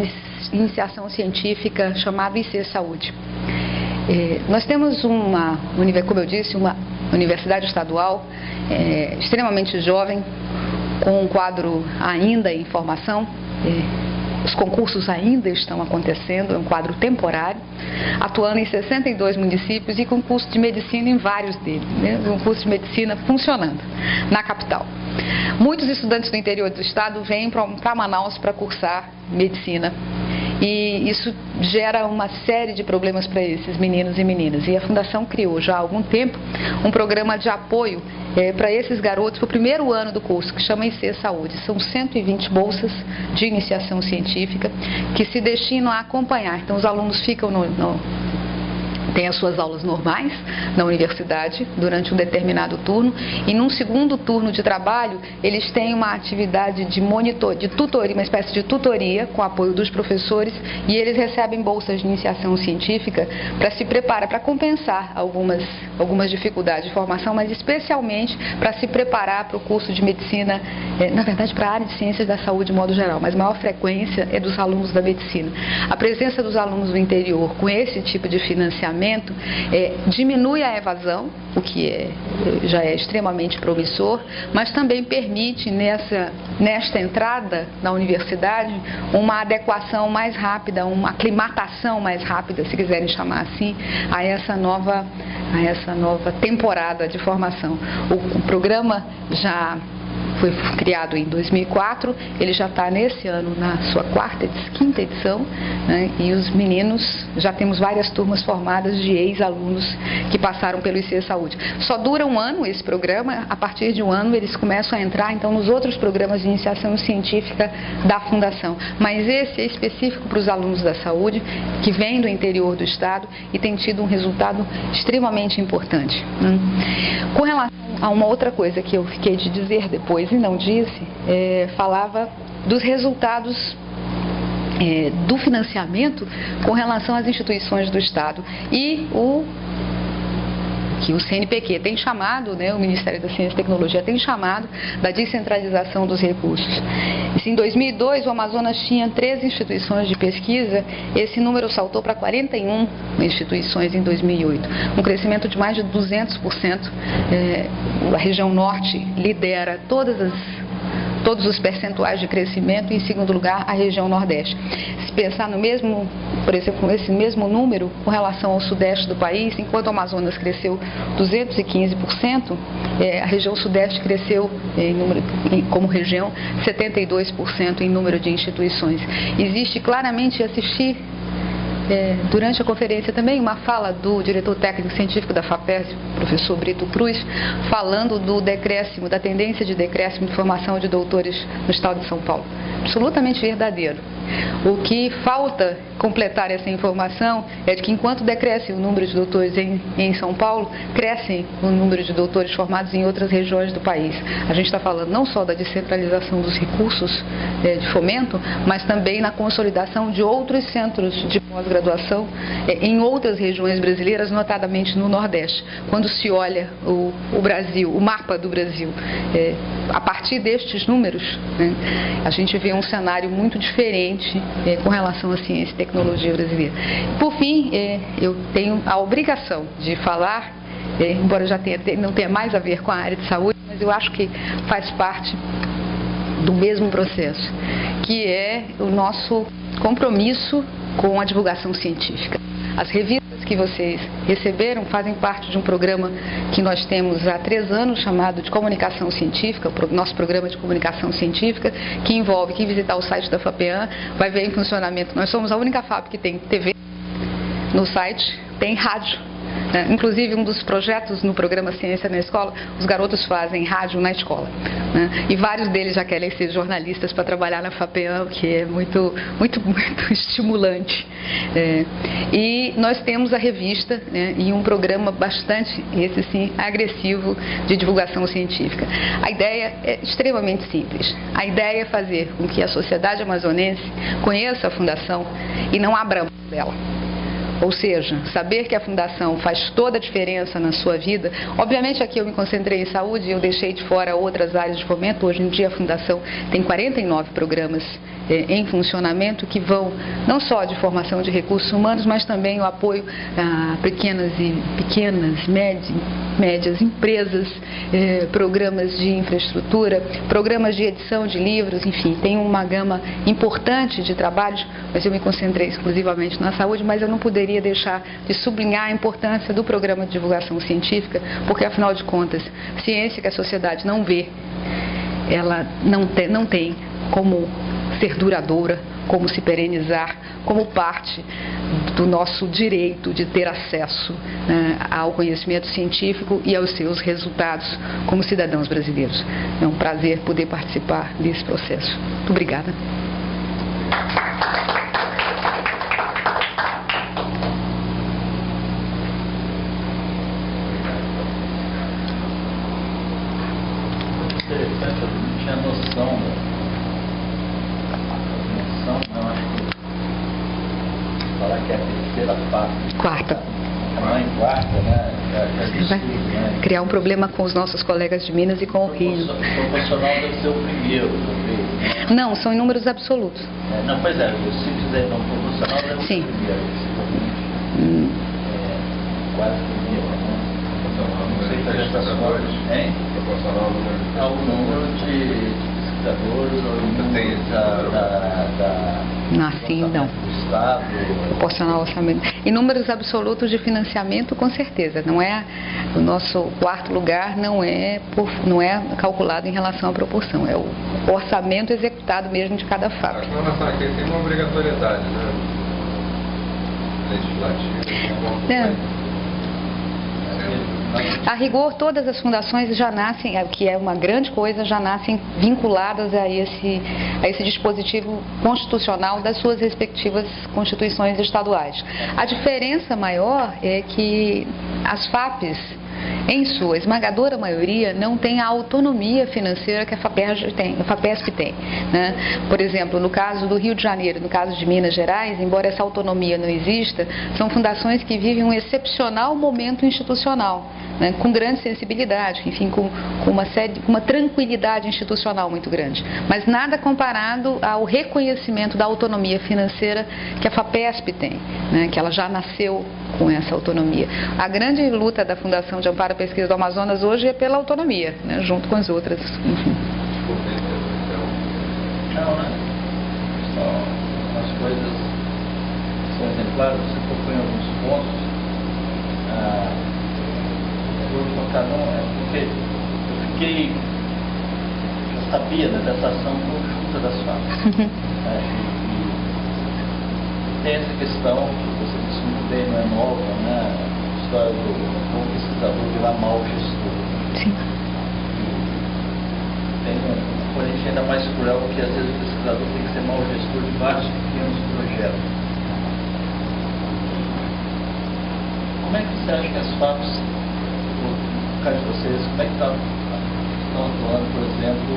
iniciação científica chamado IC Saúde. Nós temos como eu disse, uma universidade estadual extremamente jovem, com um quadro ainda em formação. Os concursos ainda estão acontecendo, é um quadro temporário, atuando em 62 municípios e com curso de medicina em vários deles, né? Um curso de medicina funcionando na capital. Muitos estudantes do interior do estado vêm para Manaus para cursar medicina. E isso gera uma série de problemas para esses meninos e meninas. E a Fundação criou já há algum tempo um programa de apoio para esses garotos para o primeiro ano do curso, que chama IC Saúde. São 120 bolsas de iniciação científica que se destinam a acompanhar. Então os alunos ficam têm as suas aulas normais na universidade durante um determinado turno, e num segundo turno de trabalho eles têm uma atividade de tutoria, uma espécie de tutoria com apoio dos professores, e eles recebem bolsas de iniciação científica para se preparar, para compensar algumas dificuldades de formação, mas especialmente para se preparar para o curso de medicina, na verdade para a área de ciências da saúde de modo geral, mas a maior frequência é dos alunos da medicina. A presença dos alunos do interior com esse tipo de financiamento diminui a evasão, o que já é extremamente promissor, mas também permite nesta entrada na universidade uma adequação mais rápida, uma aclimatação mais rápida, se quiserem chamar assim, a essa nova temporada de formação. O programa já foi criado em 2004, ele já está nesse ano na sua quinta edição, né, e os meninos, já temos várias turmas formadas de ex-alunos que passaram pelo IC Saúde. Só dura um ano esse programa, a partir de um ano eles começam a entrar então nos outros programas de iniciação científica da Fundação, mas esse é específico para os alunos da saúde, que vêm do interior do estado e tem tido um resultado extremamente importante, né. Com relação a uma outra coisa que eu fiquei de dizer depois e não disse, falava dos resultados do financiamento com relação às instituições do Estado e que o CNPq tem chamado, né, o Ministério da Ciência e Tecnologia tem chamado da descentralização dos recursos. Em 2002, o Amazonas tinha 13 instituições de pesquisa, esse número saltou para 41 instituições em 2008, um crescimento de mais de 200%. A região norte lidera todos os percentuais de crescimento, e em segundo lugar a região nordeste. Se pensar por exemplo, esse mesmo número com relação ao sudeste do país, enquanto o Amazonas cresceu 215%, a região sudeste cresceu como região 72% em número de instituições. Existe claramente, assistir durante a conferência também uma fala do diretor técnico científico da FAPERJ, professor Brito Cruz, falando da tendência de decréscimo de formação de doutores no estado de São Paulo. Absolutamente verdadeiro. O que falta completar essa informação é de que enquanto decresce o número de doutores em São Paulo, crescem o número de doutores formados em outras regiões do país. A gente está falando não só da descentralização dos recursos de fomento, mas também na consolidação de outros centros de pós-graduação em outras regiões brasileiras, notadamente no Nordeste. Quando se olha o Brasil, o mapa do Brasil, a partir destes números, né, a gente vê um cenário muito diferente com relação à ciência e tecnologia brasileira. Por fim, eu tenho a obrigação de falar, embora já não tenha mais a ver com a área de saúde, mas eu acho que faz parte do mesmo processo, que é o nosso compromisso com a divulgação científica. As revistas que vocês receberam fazem parte de um programa que nós temos há 3 anos, chamado de Comunicação Científica, o nosso programa de comunicação científica, que envolve, quem visitar o site da FAPEAM vai ver em funcionamento. Nós somos a única FAP que tem TV no site, tem rádio. Inclusive, um dos projetos no programa Ciência na Escola, os garotos fazem rádio na escola. E vários deles já querem ser jornalistas para trabalhar na FAPEAM, que é muito estimulante. E nós temos a revista e um programa bastante, esse sim, agressivo de divulgação científica. A ideia é extremamente simples. A ideia é fazer com que a sociedade amazonense conheça a Fundação e não abra mão dela. Ou seja, saber que a Fundação faz toda a diferença na sua vida. Obviamente aqui eu me concentrei em saúde e eu deixei de fora outras áreas de fomento. Hoje em dia a Fundação tem 49 programas em funcionamento que vão não só de formação de recursos humanos, mas também o apoio a pequenas, médias empresas, programas de infraestrutura, programas de edição de livros, enfim, tem uma gama importante de trabalhos, mas eu me concentrei exclusivamente na saúde, mas eu não poderia deixar de sublinhar a importância do programa de divulgação científica, porque afinal de contas, ciência que a sociedade não vê, ela não tem como ser duradoura, como se perenizar, como parte do nosso direito de ter acesso ao conhecimento científico e aos seus resultados como cidadãos brasileiros. É um prazer poder participar desse processo. Muito obrigada. Interessante, eu não tinha noção não, acho que falar que é a terceira parte. Quarta. Mãe, quarta, né? Vai criar um problema com os nossos colegas de Minas e com o Rio. O proporcional deve ser o primeiro, talvez. Não, são em números absolutos. Não, pois é, se fizer não proporcional deve ser o primeiro. Quase primeiro, né? Não sei fazer essas coisas. Proporcional ao número de pesquisadores ou assim, não. Proporcional ao orçamento. Em números absolutos de financiamento, com certeza. Não é, o nosso quarto lugar não é calculado em relação à proporção. É o orçamento executado mesmo de cada FAP. Acho que na nossa aqui tem uma obrigatoriedade, né? Legislativa. A rigor, todas as fundações já nascem, que é uma grande coisa, já nascem vinculadas a esse dispositivo constitucional das suas respectivas constituições estaduais. A diferença maior é que as FAPs, em sua esmagadora maioria, não tem a autonomia financeira que a FAPESP tem. Né? Por exemplo, no caso do Rio de Janeiro, no caso de Minas Gerais, embora essa autonomia não exista, são fundações que vivem um excepcional momento institucional, né? Com grande sensibilidade, enfim, com uma tranquilidade institucional muito grande. Mas nada comparado ao reconhecimento da autonomia financeira que a FAPESP tem, né? Que ela já nasceu com essa autonomia. A grande luta da Fundação de Amparo à Pesquisa do Amazonas hoje é pela autonomia, né? Junto com as outras, enfim. Não, né? As coisas são exemplares, você propõe alguns pontos. Porque eu fiquei, já sabia, né, dessa ação conjunta das FAPs. Tem essa questão que você disse muito bem, não é nova, né? A história do bom pesquisador virar mau gestor. Sim. Tem uma componente ainda mais cruel, que às vezes o pesquisador tem que ser mau gestor de vários pequenos projetos. Como é que você acha que as FAPs, no caso de vocês, como é que estão atuando, por exemplo,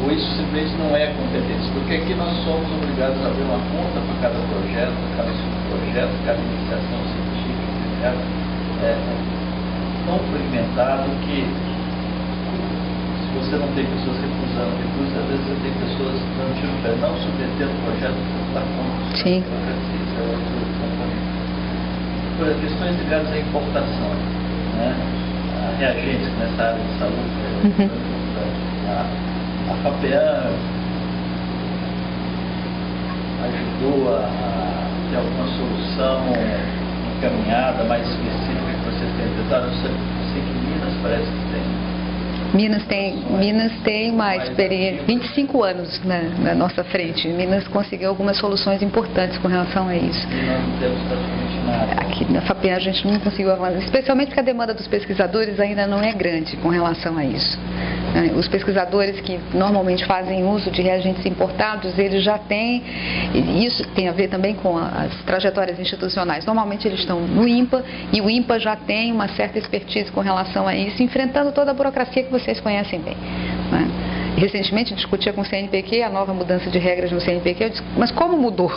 ou isso simplesmente não é competência? Porque aqui nós somos obrigados a abrir uma conta para cada projeto, cada subprojeto, cada iniciação científica, tão fragmentado que se você não tem pessoas recusando recursos, às vezes você tem pessoas dando tiro no pé, não submetendo o projeto para conta. Sim. Isso é outro componente. Por exemplo, questões ligadas à importação, né? A reagentes nessa área de saúde, a FAPEAN ajudou a ter alguma solução encaminhada, mais específica que vocês têm tentado. Eu sei que Minas parece que tem. Minas tem uma experiência, 25 anos na nossa frente. Minas conseguiu algumas soluções importantes com relação a isso. E nós não temos praticamente nada. Aqui na FAPEAN a gente não conseguiu avançar, especialmente porque a demanda dos pesquisadores ainda não é grande com relação a isso. Os pesquisadores que normalmente fazem uso de reagentes importados, eles já têm, e isso tem a ver também com as trajetórias institucionais. Normalmente eles estão no INPA, e o INPA já tem uma certa expertise com relação a isso, enfrentando toda a burocracia que vocês conhecem bem, né? Recentemente discutia com o CNPq a nova mudança de regras no CNPq, eu disse, mas como mudou?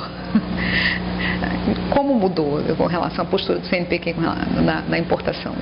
Como mudou com relação à postura do CNPq na importação?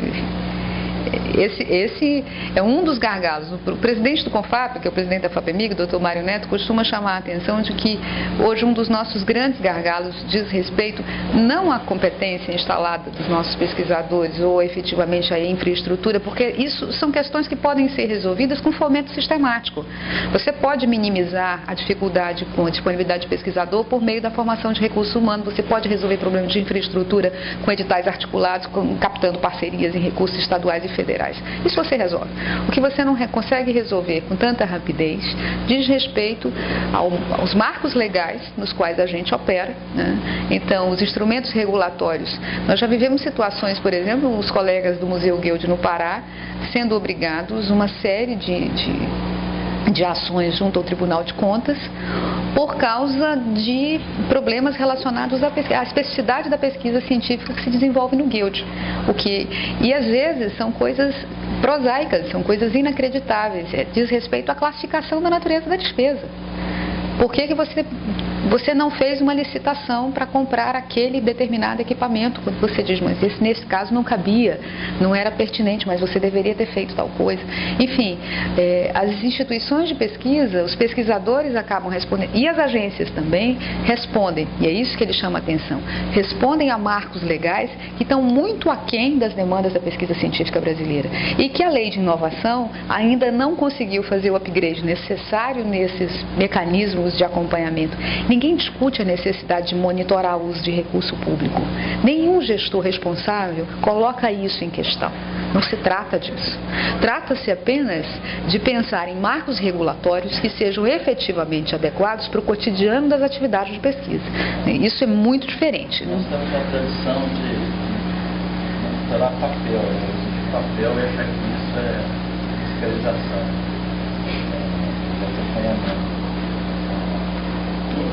Esse é um dos gargalos. O presidente do CONFAP, que é o presidente da FAPEMIG, o Dr. Mário Neto, costuma chamar a atenção de que hoje um dos nossos grandes gargalos diz respeito não à competência instalada dos nossos pesquisadores ou efetivamente à infraestrutura, porque isso são questões que podem ser resolvidas com fomento sistemático. Você pode minimizar a dificuldade com a disponibilidade de pesquisador por meio da formação de recursos humanos, você pode resolver problemas de infraestrutura com editais articulados, captando parcerias em recursos estaduais e federais. Isso você resolve. O que você não consegue resolver com tanta rapidez diz respeito aos marcos legais nos quais a gente opera, né? Então, os instrumentos regulatórios. Nós já vivemos situações, por exemplo, os colegas do Museu Guild no Pará sendo obrigados uma série de ações junto ao Tribunal de Contas por causa de problemas relacionados à especificidade da pesquisa científica que se desenvolve no Guild. E às vezes são coisas prosaicas, são coisas inacreditáveis, diz respeito à classificação da natureza da despesa. Por que você não fez uma licitação para comprar aquele determinado equipamento? Quando você diz, mas nesse caso não cabia, não era pertinente, mas você deveria ter feito tal coisa. Enfim, as instituições de pesquisa, os pesquisadores acabam respondendo, e as agências também respondem, e é isso que ele chama a atenção, respondem a marcos legais que estão muito aquém das demandas da pesquisa científica brasileira, e que a lei de inovação ainda não conseguiu fazer o upgrade necessário nesses mecanismos de acompanhamento. Ninguém discute a necessidade de monitorar o uso de recurso público. Nenhum gestor responsável coloca isso em questão. Não se trata disso. Trata-se apenas de pensar em marcos regulatórios que sejam efetivamente adequados para o cotidiano das atividades de pesquisa. Isso é muito diferente. Nós temos uma tradição de monitorar papel, de papel e achar que isso é fiscalização, acompanhamento.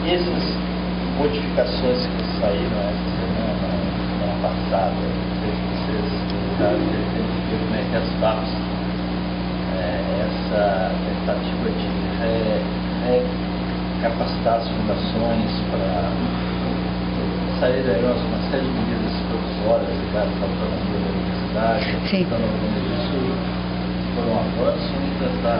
E essas modificações que saíram essa semana passada, vocês identificaram como é que as FAPs, essa tentativa de capacitar as fundações para sair daí uma série de medidas provisórias ligadas à autonomia da universidade, Sim. Isso foi um avanço e ainda está...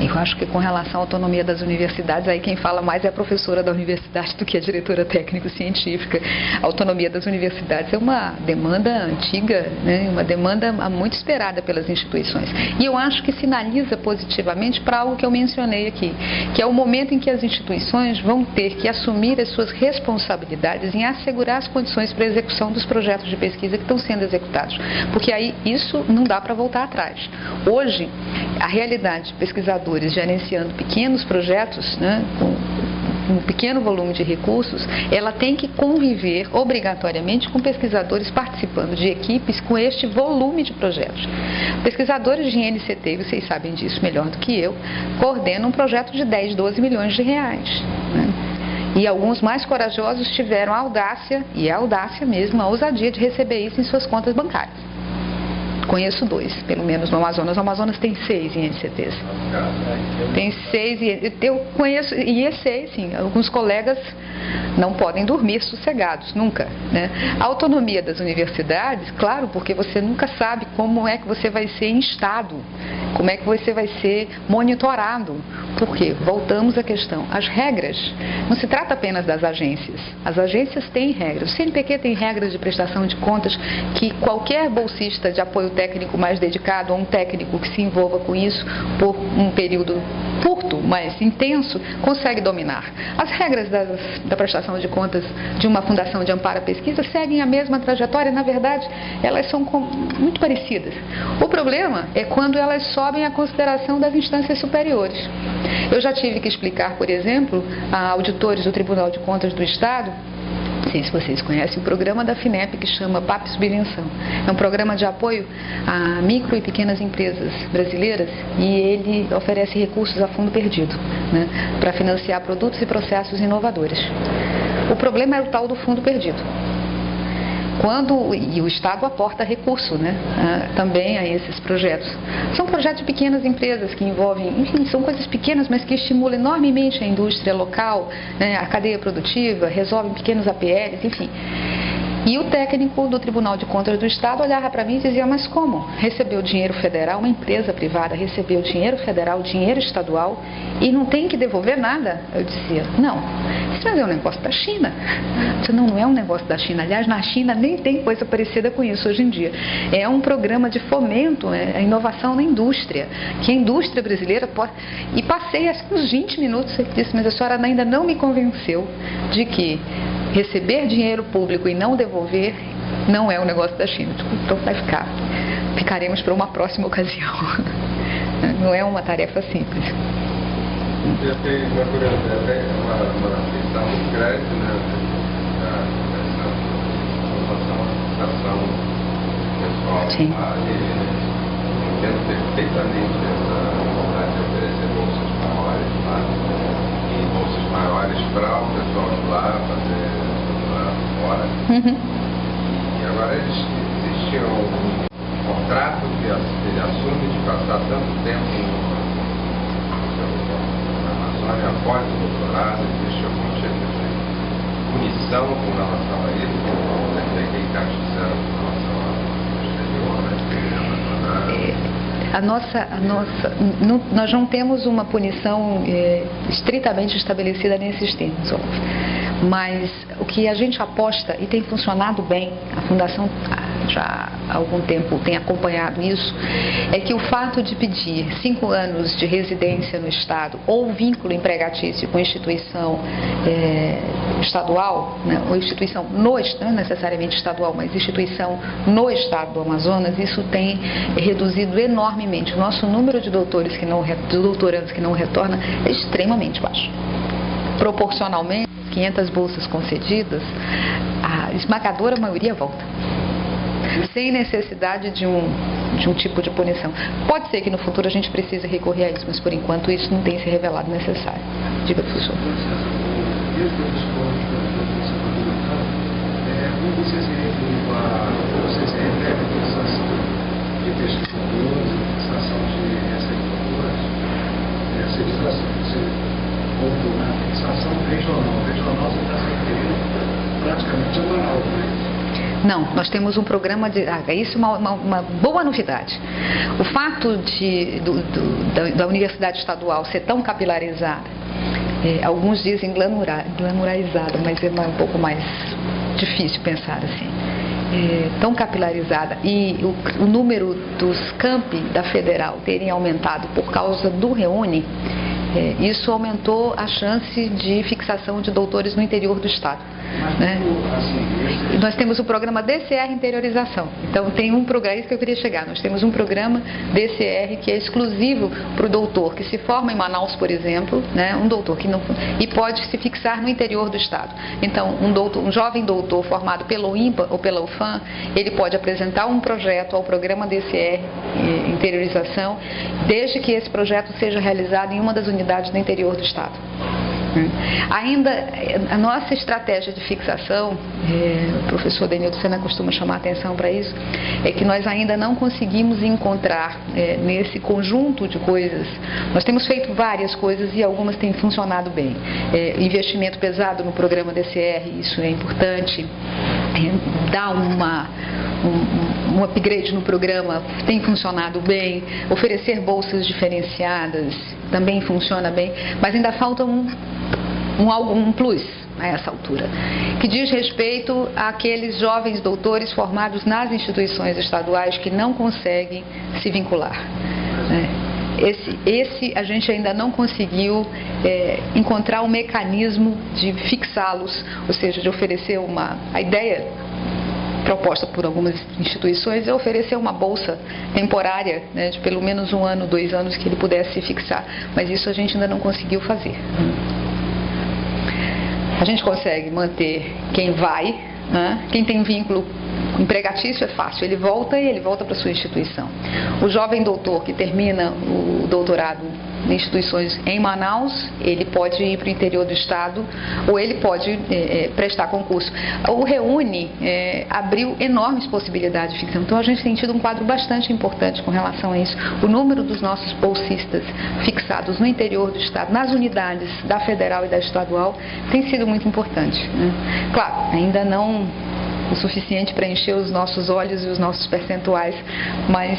Eu acho que com relação à autonomia das universidades, aí quem fala mais é a professora da universidade do que a diretora técnico-científica. A autonomia das universidades é uma demanda antiga, né? Uma demanda muito esperada pelas instituições. E eu acho que sinaliza positivamente para algo que eu mencionei aqui, que é o momento em que as instituições vão ter que assumir as suas responsabilidades em assegurar as condições para a execução dos projetos de pesquisa que estão sendo executados. Porque aí isso não dá para voltar atrás. Hoje, a realidade de pesquisadores gerenciando pequenos projetos, né, um pequeno volume de recursos, ela tem que conviver obrigatoriamente com pesquisadores participando de equipes com este volume de projetos. Pesquisadores de NCT, vocês sabem disso melhor do que eu, coordenam um projeto de 10, 12 milhões de reais, né? E alguns mais corajosos tiveram a audácia, e a audácia mesmo, a ousadia de receber isso em suas contas bancárias. Conheço 2, pelo menos no Amazonas. O Amazonas tem 6 em NCTs. Tem 6, eu conheço, e é 6, sim. Alguns colegas não podem dormir sossegados, nunca, né? A autonomia das universidades, claro, porque você nunca sabe como é que você vai ser instado, como é que você vai ser monitorado. Por quê? Voltamos à questão. As regras, não se trata apenas das agências. As agências têm regras. O CNPq tem regras de prestação de contas que qualquer bolsista de apoio técnico mais dedicado, ou um técnico que se envolva com isso por um período curto, mas intenso, consegue dominar. As regras da prestação de contas de uma fundação de amparo à pesquisa seguem a mesma trajetória, na verdade, elas são muito parecidas. O problema é quando elas sobem à consideração das instâncias superiores. Eu já tive que explicar, por exemplo, a auditores do Tribunal de Contas do Estado, não sei se vocês conhecem o programa da FINEP, que chama PAP Subvenção. É um programa de apoio a micro e pequenas empresas brasileiras, e ele oferece recursos a fundo perdido, né, para financiar produtos e processos inovadores. O problema é o tal do fundo perdido. E o Estado aporta recurso, né, também a esses projetos. São projetos de pequenas empresas que envolvem, enfim, são coisas pequenas, mas que estimulam enormemente a indústria local, né, a cadeia produtiva, resolvem pequenos APLs, enfim. E o técnico do Tribunal de Contas do Estado olhava para mim e dizia: mas como? Recebeu dinheiro federal, uma empresa privada recebeu dinheiro federal, dinheiro estadual, e não tem que devolver nada? Eu dizia: não, isso é um negócio da China. Eu disse: não é um negócio da China. Aliás, na China nem tem coisa parecida com isso hoje em dia. É um programa de fomento à inovação na indústria, que a indústria brasileira pode... E passei acho que uns 20 minutos e disse: mas a senhora ainda não me convenceu de que receber dinheiro público e não devolver não é um negócio da China. Então ficaremos para uma próxima ocasião. Não é uma tarefa simples. Eu tenho uma curiosidade, uma questão muito grande, né, em relação à situação pessoal. Sim. Entendo perfeitamente essa vontade de oferecer bolsas maiores lá, e bolsas maiores para o pessoal de lá fazer lá fora. E agora existia um contrato que ele assume de passar tanto tempo na Amazônia após o doutorado. Existe algum tipo de punição com relação a isso? Quem está precisando com relação ao exterior, né? Nós não temos uma punição estritamente estabelecida nesses termos, mas o que a gente aposta, e tem funcionado bem, a Fundação já há algum tempo tem acompanhado isso, é que o fato de pedir 5 anos de residência no Estado ou vínculo empregatício com instituição estadual, né, ou instituição não necessariamente estadual, mas instituição no Estado do Amazonas, isso tem reduzido enormemente. O nosso número de doutorandos que não retorna é extremamente baixo. Proporcionalmente, 500 bolsas concedidas, a esmagadora maioria volta, sem necessidade de um tipo de punição. Pode ser que no futuro a gente precise recorrer a isso, mas por enquanto isso não tem se revelado necessário. Diga, professor. Você se refere à fixação de pesquisadores, a fixação de receituras, essa fixação regional. Regional você está se referindo praticamente anual, né? Não, nós temos um programa de... isso é uma boa novidade. O fato da Universidade Estadual ser tão capilarizada, alguns dizem glamorizada, mas é um pouco mais difícil pensar assim. Tão capilarizada, e o número dos campi da Federal terem aumentado por causa do Reúne, Isso aumentou a chance de fixação de doutores no interior do estado. Né? E nós temos o programa DCR Interiorização. Então tem um programa, é isso que eu queria chegar, nós temos um programa DCR que é exclusivo para o doutor que se forma em Manaus, por exemplo, né? Um doutor que não, e pode se fixar no interior do estado. Então um jovem doutor formado pelo INPA ou pela UFAM, ele pode apresentar um projeto ao programa DCR Interiorização, desde que esse projeto seja realizado em uma das unidades do interior do estado. Ainda a nossa estratégia de fixação, o professor Denildo Sena costuma chamar a atenção para isso, é que nós ainda não conseguimos encontrar nesse conjunto de coisas. Nós temos feito várias coisas e algumas têm funcionado bem. Investimento pesado no programa DCR, isso é importante. Dar um upgrade no programa tem funcionado bem. Oferecer bolsas diferenciadas também funciona bem, mas ainda falta um plus a essa altura, que diz respeito àqueles jovens doutores formados nas instituições estaduais que não conseguem se vincular. Esse a gente ainda não conseguiu encontrar um mecanismo de fixá-los, ou seja, de oferecer a ideia proposta por algumas instituições é oferecer uma bolsa temporária, né, de pelo menos 1 ano, 2 anos, que ele pudesse se fixar, mas isso a gente ainda não conseguiu fazer. A gente consegue manter quem vai, né? Quem tem vínculo empregatício é fácil, ele volta para sua instituição. O jovem doutor que termina o doutorado em instituições em Manaus, ele pode ir para o interior do estado ou ele pode prestar concurso. O Reúne abriu enormes possibilidades de fixação, então a gente tem tido um quadro bastante importante com relação a isso. O número dos nossos bolsistas fixados no interior do estado, nas unidades da federal e da estadual, tem sido muito importante, né? Claro, ainda não o suficiente para encher os nossos olhos e os nossos percentuais, mas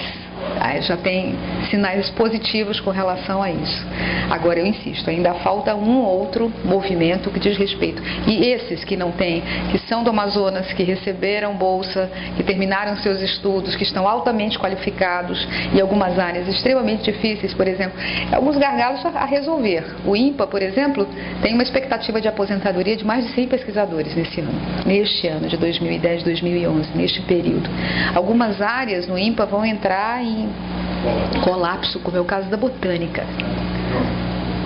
já tem sinais positivos com relação a isso. Agora eu insisto, ainda falta um outro movimento que diz respeito. E esses que não têm, que são do Amazonas, que receberam bolsa, que terminaram seus estudos, que estão altamente qualificados em algumas áreas extremamente difíceis, por exemplo, alguns gargalos a resolver. O INPA, por exemplo, tem uma expectativa de aposentadoria de mais de 100 pesquisadores neste ano de 2010, 2011, neste período. Algumas áreas no INPA vão entrar em colapso, como é o caso da botânica.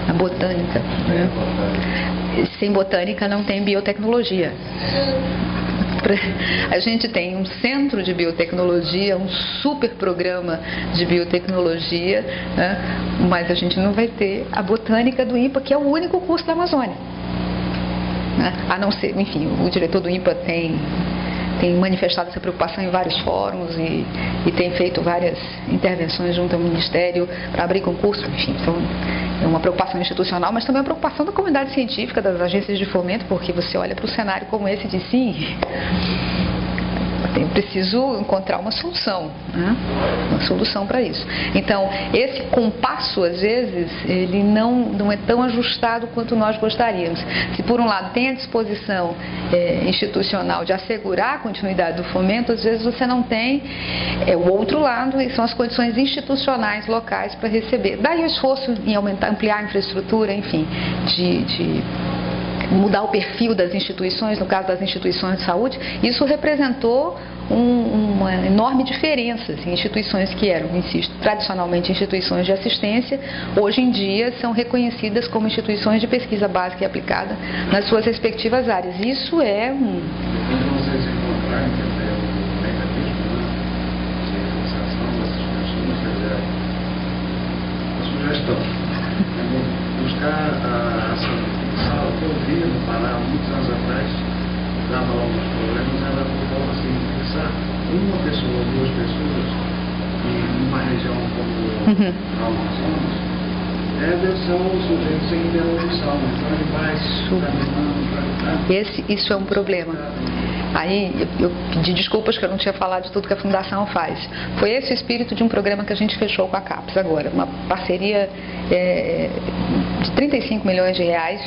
A botânica, né? Sem botânica não tem biotecnologia. A gente tem um centro de biotecnologia, um super programa de biotecnologia, né? Mas a gente não vai ter a botânica do INPA, que é o único curso da Amazônia, né? A não ser, enfim, o diretor do INPA tem manifestado essa preocupação em vários fóruns e tem feito várias intervenções junto ao Ministério para abrir concurso, enfim, então é uma preocupação institucional, mas também é uma preocupação da comunidade científica, das agências de fomento, porque você olha para um cenário como esse e diz, sim, eu preciso encontrar uma solução, né? Uma solução para isso. Então, esse compasso, às vezes, ele não é tão ajustado quanto nós gostaríamos. Se, por um lado, tem a disposição institucional de assegurar a continuidade do fomento, às vezes você não tem o outro lado, e são as condições institucionais locais para receber. Daí o esforço em ampliar a infraestrutura, enfim, de mudar o perfil das instituições, no caso das instituições de saúde. Isso representou uma enorme diferença. Assim, instituições que eram, insisto, tradicionalmente instituições de assistência, hoje em dia são reconhecidas como instituições de pesquisa básica e aplicada nas suas respectivas áreas. Isso é vocês encontrarem um mecanismo de fixação dessas pessoas, a sugestão é buscar a ação. Eu vi no Pará, muitos anos atrás, dava alguns problemas, era por volta assim, fixar uma pessoa, 2 pessoas, em uma região como o Amazonas, são sujeitos sem interrupção, então ele vai isso é um problema. Aí eu pedi desculpas que eu não tinha falado de tudo que a Fundação faz. Foi esse o espírito de um programa que a gente fechou com a CAPES agora, uma parceria de 35 milhões de reais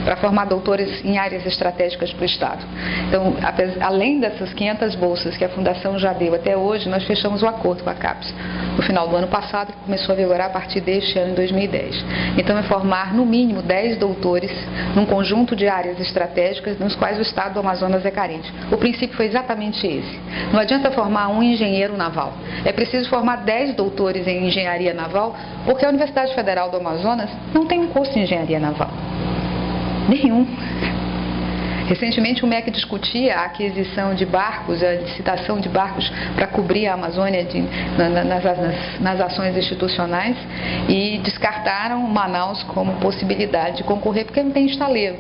para formar doutores em áreas estratégicas para o Estado. Então, além dessas 500 bolsas que a Fundação já deu até hoje, nós fechamos o acordo com a CAPES no final do ano passado, que começou a vigorar a partir deste ano, em 2010. Então, é formar no mínimo 10 doutores num conjunto de áreas estratégicas nos quais o Estado do Amazonas é carente. O princípio foi exatamente esse. Não adianta formar um engenheiro naval. É preciso formar 10 doutores em engenharia naval, porque a Universidade Federal do Amazonas não tem um curso de engenharia naval. Nenhum. Recentemente o MEC discutia a aquisição de barcos, a licitação de barcos para cobrir a Amazônia nas ações institucionais e descartaram Manaus como possibilidade de concorrer porque não tem estaleiro.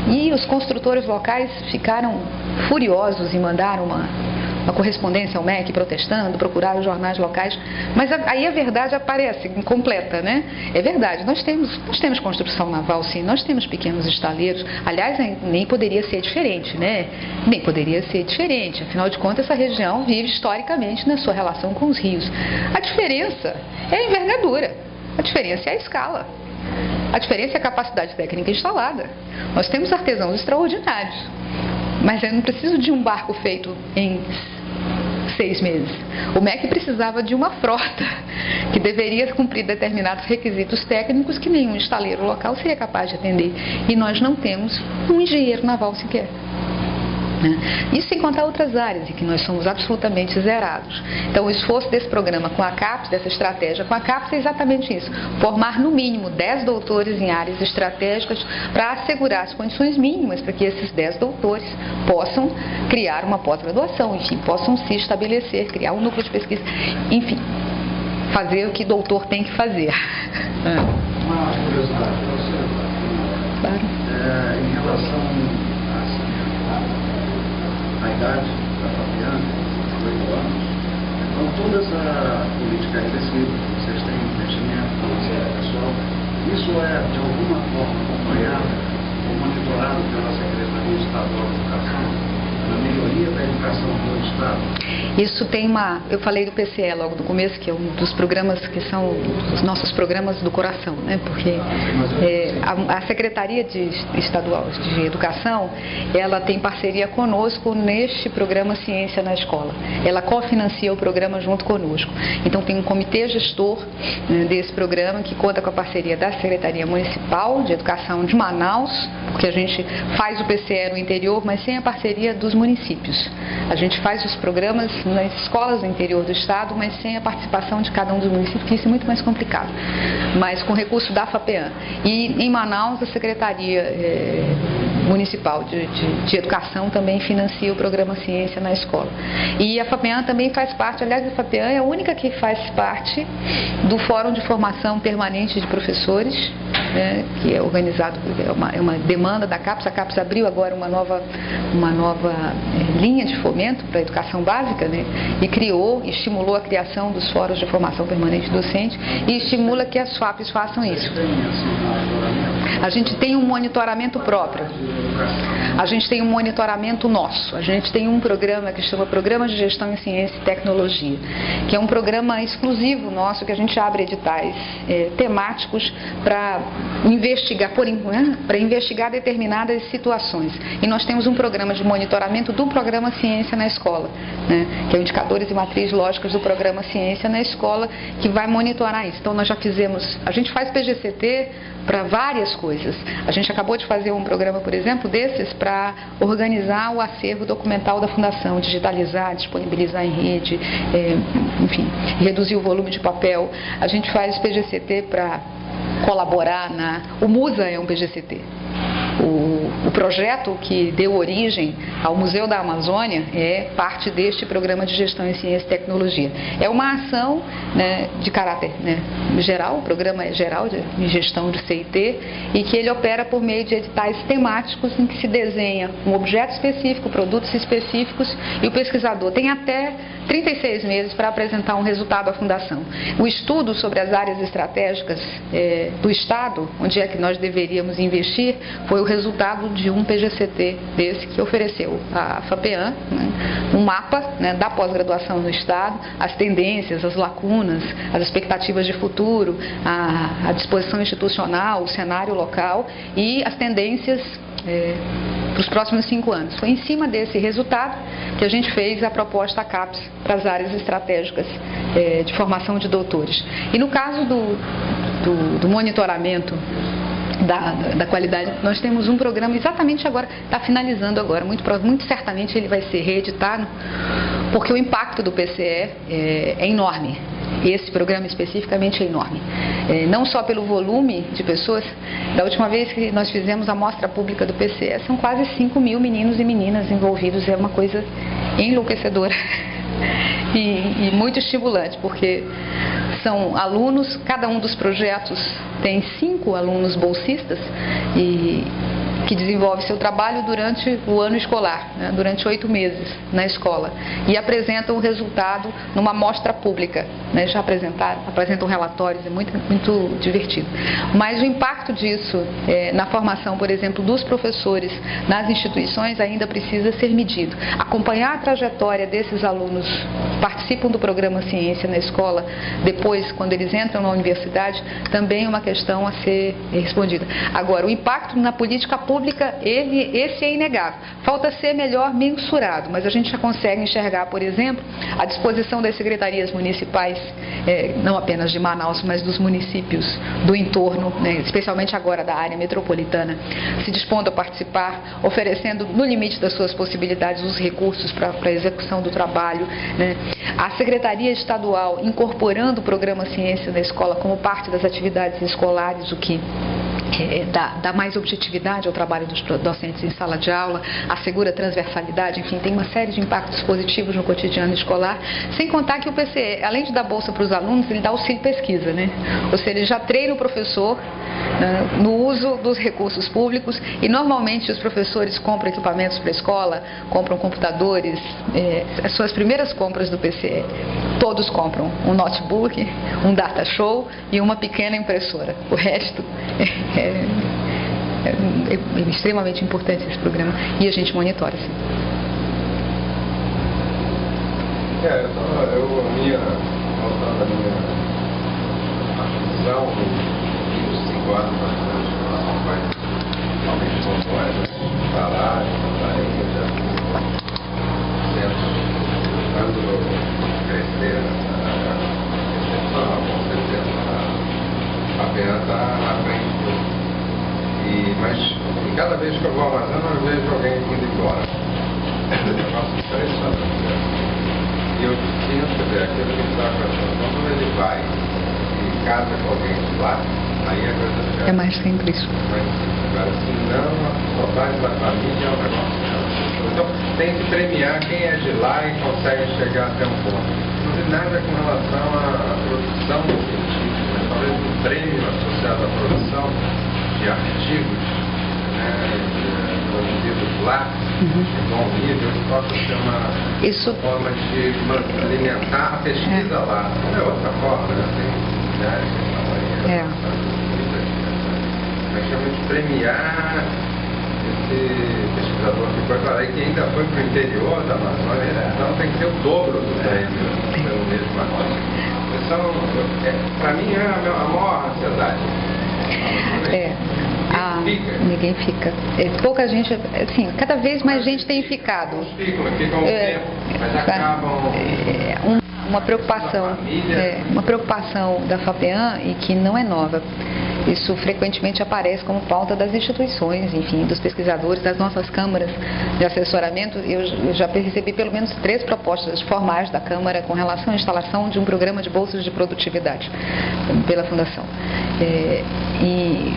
E os construtores locais ficaram furiosos e mandaram uma correspondência ao MEC protestando, procuraram os jornais locais, mas aí a verdade aparece completa, né? É verdade, nós temos construção naval, sim, nós temos pequenos estaleiros, aliás, nem poderia ser diferente, né? Nem poderia ser diferente, afinal de contas, essa região vive historicamente na sua relação com os rios. A diferença é a envergadura, a diferença é a escala. A diferença é a capacidade técnica instalada. Nós temos artesãos extraordinários, mas eu não preciso de um barco feito em 6 meses. O MEC precisava de uma frota que deveria cumprir determinados requisitos técnicos que nenhum estaleiro local seria capaz de atender. E nós não temos um engenheiro naval sequer. Isso sem contar outras áreas em que nós somos absolutamente zerados. Então o esforço desse programa com a CAPES, dessa estratégia com a CAPES é exatamente isso. Formar no mínimo 10 doutores em áreas estratégicas para assegurar as condições mínimas para que esses 10 doutores possam criar uma pós-graduação, enfim, possam se estabelecer, criar um núcleo de pesquisa, enfim, fazer o que doutor tem que fazer. Uma curiosidade, Claro. Em relação a idade da Fabiana, 18 anos, então toda essa política regressiva, vocês têm investimento, pessoal, isso é de alguma forma acompanhado ou monitorado pela Secretaria Estadual de Educação, na melhoria da educação do Estado? Isso tem eu falei do PCE logo no começo, que é um dos programas que são os nossos programas do coração, né? Porque a Secretaria Estadual de Educação, ela tem parceria conosco neste programa Ciência na Escola. Ela cofinancia o programa junto conosco. Então tem um comitê gestor, né, desse programa que conta com a parceria da Secretaria Municipal de Educação de Manaus, porque a gente faz o PCE no interior, mas sem a parceria dos municípios. A gente faz os programas nas escolas do interior do estado, mas sem a participação de cada um dos municípios, que isso é muito mais complicado. Mas com recurso da FAPEAN. E em Manaus, a Secretaria Municipal de Educação também financia o programa Ciência na Escola. E a FAPEAN também faz parte, aliás, a FAPEAN é a única que faz parte do Fórum de Formação Permanente de Professores, né, que é organizado, é uma demanda da CAPES. A CAPES abriu agora uma nova linha de fomento para a educação básica, né, e criou, estimulou a criação dos fóruns de formação permanente docente e estimula que as FAPES façam isso. A gente tem um monitoramento próprio. A gente tem um monitoramento nosso. A gente tem um programa que chama Programa de Gestão em Ciência e Tecnologia, que é um programa exclusivo nosso, que a gente abre editais temáticos para investigar determinadas situações. E nós temos um programa de monitoramento do programa Ciência na Escola, né, que é o Indicadores e Matrizes Lógicas do programa Ciência na Escola, que vai monitorar isso. Então nós já fizemos, a gente faz PGCT para várias coisas. A gente acabou de fazer um programa, por exemplo, desses para organizar o acervo documental da Fundação, digitalizar, disponibilizar em rede, enfim, reduzir o volume de papel. A gente faz PGCT para colaborar o MUSA é um PGCT. O projeto que deu origem ao Museu da Amazônia é parte deste programa de gestão em ciência e tecnologia. É uma ação, né, de caráter, né, geral, o programa é geral de gestão de CIT, e que ele opera por meio de editais temáticos em que se desenha um objeto específico, produtos específicos, e o pesquisador tem até 36 meses para apresentar um resultado à Fundação. O estudo sobre as áreas estratégicas do Estado, onde é que nós deveríamos investir, foi o resultado de um PGCT desse que ofereceu à FAPEAM, né, um mapa, né, da pós-graduação no Estado, as tendências, as lacunas, as expectativas de futuro, a disposição institucional, o cenário local e as tendências para os próximos 5 anos. Foi em cima desse resultado que a gente fez a proposta CAPES para as áreas estratégicas de formação de doutores. E no caso do monitoramento da qualidade, nós temos um programa exatamente agora, está finalizando agora, muito certamente ele vai ser reeditado, porque o impacto do PCE é enorme. Esse programa especificamente é enorme. Não só pelo volume de pessoas, da última vez que nós fizemos a amostra pública do PCE, são quase 5 mil meninos e meninas envolvidos, é uma coisa enlouquecedora e muito estimulante, porque são alunos, cada um dos projetos tem 5 alunos bolsistas que desenvolve seu trabalho durante o ano escolar, né, durante 8 meses na escola, e apresentam o resultado numa amostra pública, né, já apresentam relatórios, é muito divertido. Mas o impacto disso na formação, por exemplo, dos professores nas instituições ainda precisa ser medido. Acompanhar a trajetória desses alunos que participam do programa Ciência na escola, depois, quando eles entram na universidade, também é uma questão a ser respondida. Agora, o impacto na política pública, esse é inegável. Falta ser melhor mensurado, mas a gente já consegue enxergar, por exemplo, a disposição das secretarias municipais, não apenas de Manaus, mas dos municípios do entorno, né, especialmente agora da área metropolitana, se dispondo a participar, oferecendo, no limite das suas possibilidades, os recursos para a execução do trabalho, né. A Secretaria Estadual incorporando o programa Ciência na escola como parte das atividades escolares, o que dá mais objetividade ao trabalho dos docentes em sala de aula, assegura transversalidade, enfim, tem uma série de impactos positivos no cotidiano escolar, sem contar que o PCE, além de dar bolsa para os alunos, ele dá auxílio pesquisa, né? Ou seja, ele já treina o professor no uso dos recursos públicos e normalmente os professores compram equipamentos para a escola, compram computadores, as suas primeiras compras do PCE, todos compram um notebook, um data show e uma pequena impressora. O resto é extremamente importante esse programa e a gente monitora, sim. Voltando a minha visão, nos 5 anos nós temos uma campanha realmente pontuais, salário, já buscando crescer essa recepção, com certeza a pena está à frente. Mas cada vez que eu vou ao armazém, eu vejo alguém indo embora. É um negócio impressionante. E eu sinto que aquilo que está acontecendo, quando ele vai e casa com alguém de lá, aí a coisa é mais simples. Agora, se não, só faz da família é um negócio. Então, tem que premiar quem é de lá e consegue chegar até um ponto. Não tem nada com relação à produção científica, mas talvez um prêmio associado à produção de artigos, produzidos lá, de bom nível, que possa ser uma forma de alimentar a pesquisa lá. Não é outra forma, né? Tem milhares de mas realmente premiar esse pesquisador que foi para lá e que ainda foi para o interior da Amazônia, então tem que ser o dobro do prêmio pelo mesmo artigo. Então, para mim é a maior ansiedade. Ninguém fica. Pouca gente, assim, cada vez mais gente tem ficado. Ficam um tempo, mas acabam. Uma preocupação da FAPEAM e que não é nova. Isso frequentemente aparece como pauta das instituições, enfim, dos pesquisadores, das nossas câmaras de assessoramento. Eu já recebi pelo menos 3 propostas formais da Câmara com relação à instalação de um programa de bolsas de produtividade pela Fundação. E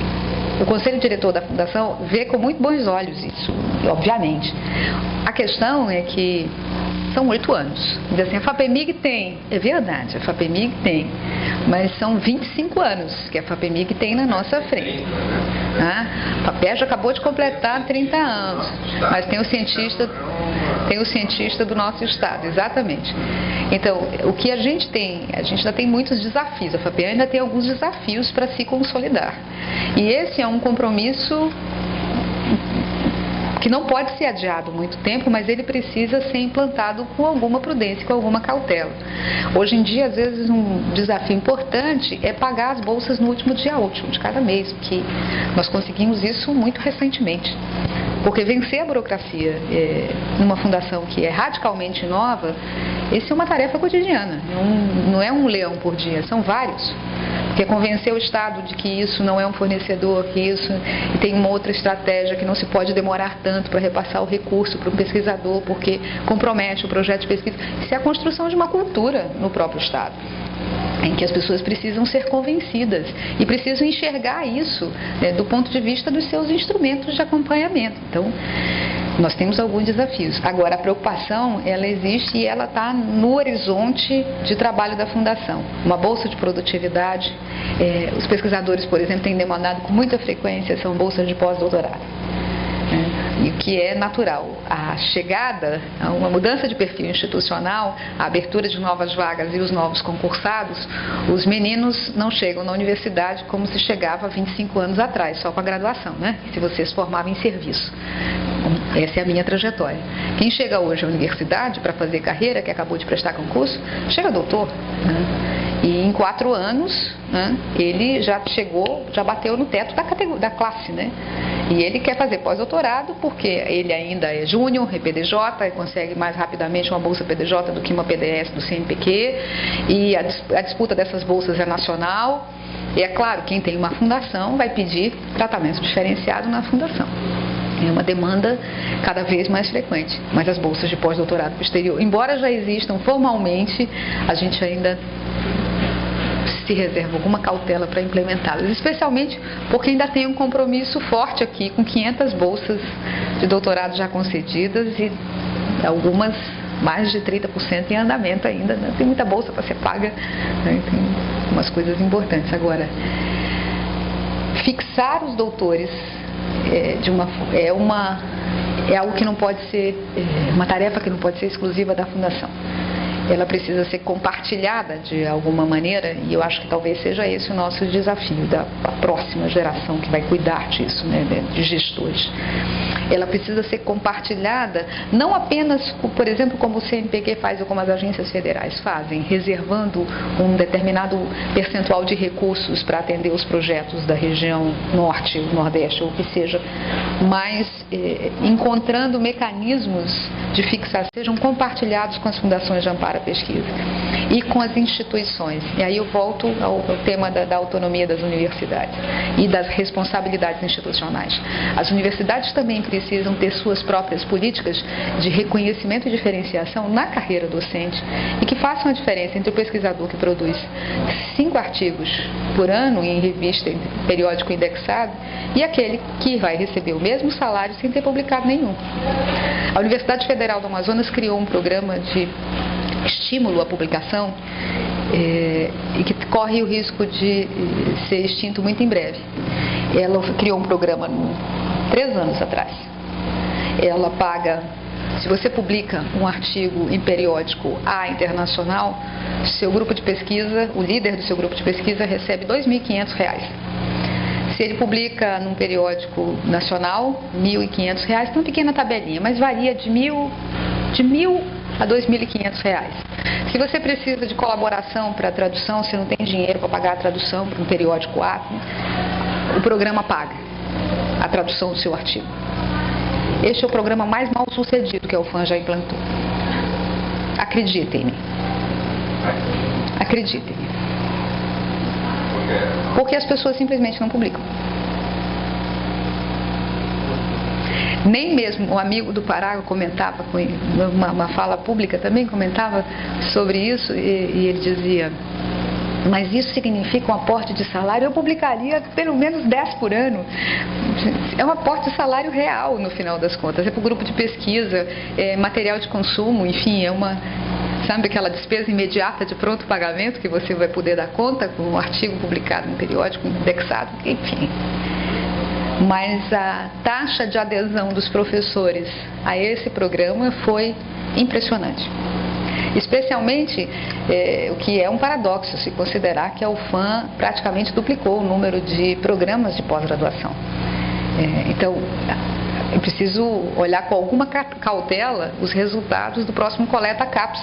o Conselho Diretor da Fundação vê com muito bons olhos isso, obviamente. A questão é que são 8 anos. Diz assim, a FAPEMIG tem. É verdade, a FAPEMIG tem. Mas são 25 anos que a FAPEMIG tem na nossa frente. A FAPERJ acabou de completar 30 anos. Mas tem o cientista do nosso estado, exatamente. Então, o que a gente ainda tem muitos desafios. A FAPERJ ainda tem alguns desafios para se consolidar. E esse é um compromisso que não pode ser adiado muito tempo, mas ele precisa ser implantado com alguma prudência, com alguma cautela. Hoje em dia, às vezes, um desafio importante é pagar as bolsas no último dia útil de cada mês, porque nós conseguimos isso muito recentemente. Porque vencer a burocracia numa fundação que é radicalmente nova, isso é uma tarefa cotidiana, não é um leão por dia, são vários. Porque convencer o Estado de que isso não é um fornecedor, que isso e tem uma outra estratégia, que não se pode demorar tanto para repassar o recurso para o pesquisador, porque compromete o projeto de pesquisa. Isso é a construção de uma cultura no próprio Estado, em que as pessoas precisam ser convencidas e precisam enxergar isso do ponto de vista dos seus instrumentos de acompanhamento. Então, nós temos alguns desafios. Agora, a preocupação, ela existe e ela está no horizonte de trabalho da Fundação. Uma bolsa de produtividade, os pesquisadores, por exemplo, têm demandado com muita frequência, são bolsas de pós-doutorado. E o que é natural, a chegada, uma mudança de perfil institucional, a abertura de novas vagas e os novos concursados, os meninos não chegam na universidade como se chegava 25 anos atrás, só com a graduação, né? Se você se formava em serviço. Essa é a minha trajetória. Quem chega hoje à universidade para fazer carreira, que acabou de prestar concurso, chega doutor, né? E em 4 anos, né, ele já bateu no teto da classe, né? E ele quer fazer pós-doutorado porque ele ainda é júnior, é PDJ, e consegue mais rapidamente uma bolsa PDJ do que uma PDS do CNPq, e a disputa dessas bolsas é nacional. E é claro, quem tem uma fundação vai pedir tratamento diferenciado na fundação. É uma demanda cada vez mais frequente, mas as bolsas de pós-doutorado para o exterior, embora já existam formalmente, a gente ainda se reserva alguma cautela para implementá-las, especialmente porque ainda tem um compromisso forte aqui com 500 bolsas de doutorado já concedidas e algumas mais de 30% em andamento ainda, né? Tem muita bolsa para ser paga, né? Tem umas coisas importantes. Agora, fixar os doutores é algo que não pode ser, uma tarefa que não pode ser exclusiva da Fundação. Ela precisa ser compartilhada de alguma maneira, e eu acho que talvez seja esse o nosso desafio da próxima geração que vai cuidar disso, né, de gestores. Ela precisa ser compartilhada não apenas, por exemplo, como o CNPq faz ou como as agências federais fazem, reservando um determinado percentual de recursos para atender os projetos da região norte, nordeste ou o que seja, mas encontrando mecanismos de fixação que sejam compartilhados com as fundações de amparo à pesquisa e com as instituições. E aí eu volto ao tema da autonomia das universidades e das responsabilidades institucionais. As universidades também precisam ter suas próprias políticas de reconhecimento e diferenciação na carreira docente e que façam a diferença entre o pesquisador que produz 5 artigos por ano em revista, em periódico indexado, e aquele que vai receber o mesmo salário sem ter publicado nenhum. A Universidade Federal do Amazonas criou um programa de estímulo à publicação e que corre o risco de ser extinto muito em breve. Ela criou um programa 3 anos atrás. Ela paga, se você publica um artigo em periódico A internacional, seu grupo de pesquisa, o líder do seu grupo de pesquisa recebe R$ 2.500. Se ele publica num periódico nacional, R$ 1.500, tem uma pequena tabelinha, mas varia de R$ 1.000 a R$ 2.500. Se você precisa de colaboração para a tradução, se não tem dinheiro para pagar a tradução para um periódico A, o programa paga a tradução do seu artigo. Este é o programa mais mal sucedido que a UFAM já implantou. Acreditem-me. Acreditem-me. Porque as pessoas simplesmente não publicam. Nem mesmo um amigo do Pará comentava, uma fala pública também comentava sobre isso, e ele dizia, mas isso significa um aporte de salário. Eu publicaria pelo menos 10 por ano. É um aporte de salário real, no final das contas. É para o grupo de pesquisa, material de consumo, enfim, sabe aquela despesa imediata de pronto pagamento que você vai poder dar conta com um artigo publicado no periódico, indexado, enfim. Mas a taxa de adesão dos professores a esse programa foi impressionante. Especialmente, o que é um paradoxo, se considerar que a UFAM praticamente duplicou o número de programas de pós-graduação. Então, é preciso olhar com alguma cautela os resultados do próximo Coleta CAPES,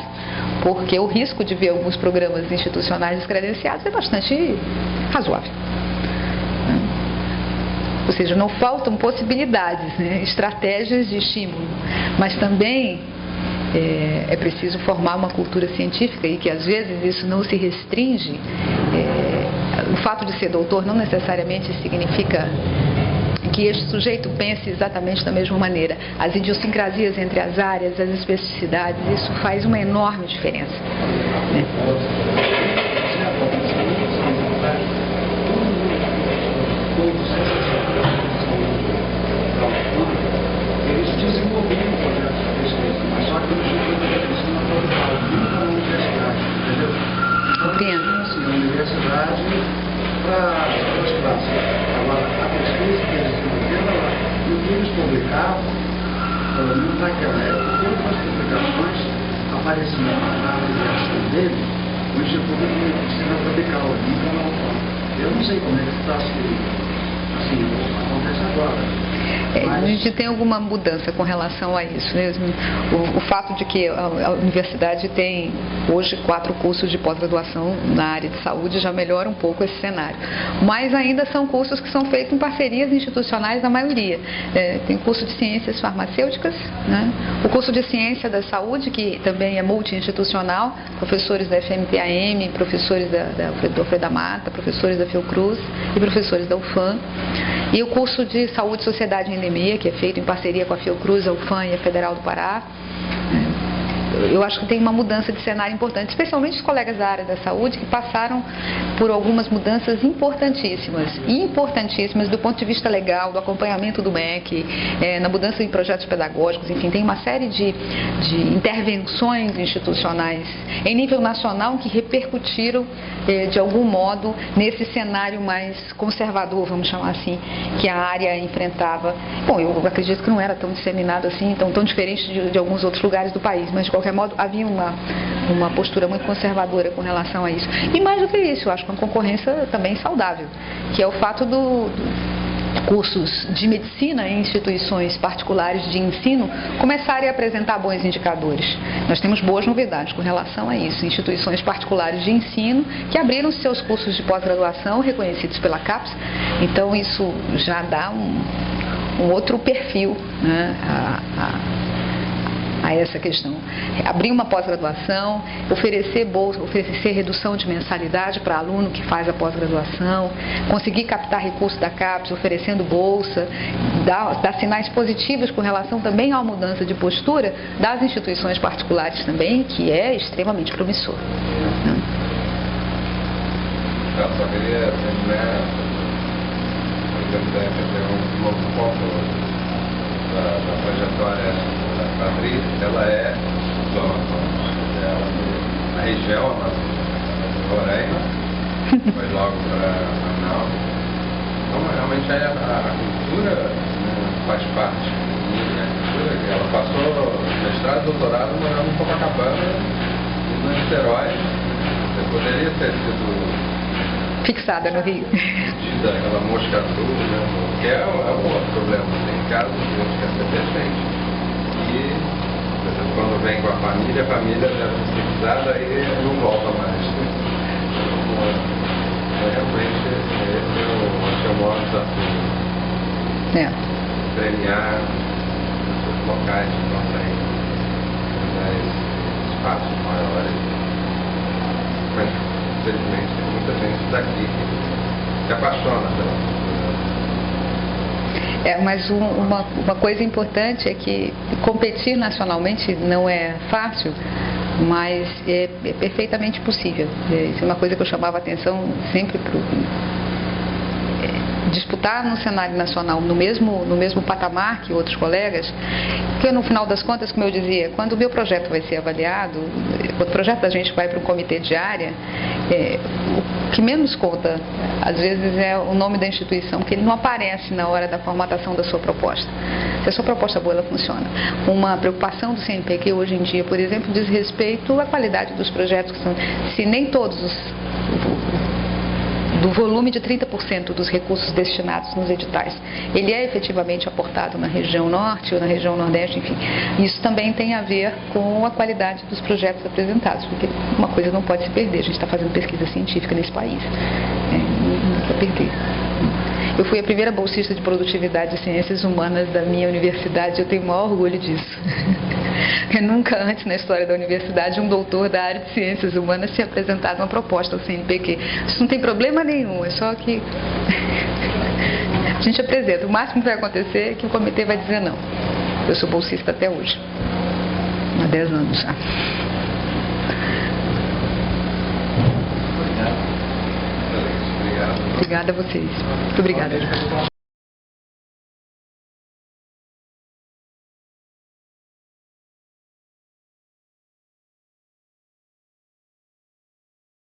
porque o risco de ver alguns programas institucionais descredenciados é bastante razoável. Ou seja, não faltam possibilidades, né? Estratégias de estímulo, mas também é preciso formar uma cultura científica e que às vezes isso não se restringe. O fato de ser doutor não necessariamente significa que este sujeito pense exatamente da mesma maneira. As idiosincrasias entre as áreas, as especificidades, isso faz uma enorme diferença, né? Eles desenvolveram um projeto de pesquisa, mas só que eles não fizeram isso na faculdade, nunca na universidade, entendeu? Compreendo. Assim, a universidade para as classes. Agora, a pesquisa que eles desenvolveram lá, e o que eles publicavam, naquela época, todas as publicações apareciam na avaliação dele, o Instituto de Medicina Tropical, eu não sei como é que está assim, acontece agora. A gente tem alguma mudança com relação a isso mesmo. O fato de que a universidade tem hoje 4 cursos de pós-graduação na área de saúde já melhora um pouco esse cenário. Mas ainda são cursos que são feitos em parcerias institucionais na maioria. Tem curso de ciências farmacêuticas, né? O curso de ciência da saúde, que também é multi-institucional, professores da FMPAM, professores do Alfredo da Mata, professores da Fiocruz e professores da UFAM. E o curso de Saúde e Sociedade em Endemia, que é feito em parceria com a Fiocruz, a UFAM e a Federal do Pará. Eu acho que tem uma mudança de cenário importante, especialmente os colegas da área da saúde que passaram por algumas mudanças importantíssimas do ponto de vista legal, do acompanhamento do MEC, na mudança em projetos pedagógicos, enfim, tem uma série de intervenções institucionais em nível nacional que repercutiram de algum modo nesse cenário mais conservador, vamos chamar assim, que a área enfrentava. Bom, eu acredito que não era tão disseminado assim, tão diferente de alguns outros lugares do país, mas de qualquer modo havia uma postura muito conservadora com relação a isso. E mais do que isso, eu acho que uma concorrência também saudável, que é o fato do cursos de medicina em instituições particulares de ensino começarem a apresentar bons indicadores. Nós temos boas novidades com relação a isso. Instituições particulares de ensino que abriram seus cursos de pós-graduação reconhecidos pela CAPES. Então isso já dá um outro perfil, né, a essa questão. Abrir uma pós-graduação, oferecer bolsa, oferecer redução de mensalidade para aluno que faz a pós-graduação, conseguir captar recursos da CAPES oferecendo bolsa, dar sinais positivos com relação também à mudança de postura das instituições particulares também, que é extremamente promissor. Eu só queria terminar um outro ponto da trajetória da Patrícia. Ela é a região, a Roraima, foi logo para Manaus. Então, realmente a cultura, né, faz parte da cultura. Ela passou mestrado e doutorado morando em Copacabana e no Niterói. Você poderia ter sido fixada no Rio. Aquela mosca azul, né? Que é um outro problema. Tem casos que a gente quer ser perfeito. E quando vem com a família já é fixada e não volta mais. Realmente, esse é o maior desafio. Premiar os locais que não têm mais espaços maiores. Mas, infelizmente, tem muita gente daqui que se apaixona pela mas uma coisa importante é que competir nacionalmente não é fácil, mas é perfeitamente possível. Isso é uma coisa que eu chamava a atenção sempre para disputar no cenário nacional no mesmo patamar que outros colegas, porque no final das contas, como eu dizia, quando o meu projeto vai ser avaliado, quando o projeto da gente vai para um comitê de área, o que menos conta, às vezes, é o nome da instituição, porque ele não aparece na hora da formatação da sua proposta. Se a sua proposta é boa, ela funciona. Uma preocupação do CNPq hoje em dia, por exemplo, diz respeito à qualidade dos projetos, que são, se nem todos do volume de 30% dos recursos destinados nos editais, ele é efetivamente aportado na região norte ou na região nordeste, enfim. Isso também tem a ver com a qualidade dos projetos apresentados, porque uma coisa não pode se perder, a gente está fazendo pesquisa científica nesse país, não dá para perder. Eu fui a primeira bolsista de produtividade de ciências humanas da minha universidade, eu tenho o maior orgulho disso. Porque nunca antes na história da universidade um doutor da área de ciências humanas tinha apresentado uma proposta ao CNPq. Isso não tem problema nenhum, é só que a gente apresenta. O máximo que vai acontecer é que o comitê vai dizer não. Eu sou bolsista até hoje, há 10 anos já. Obrigado. Obrigada a vocês. Muito obrigada.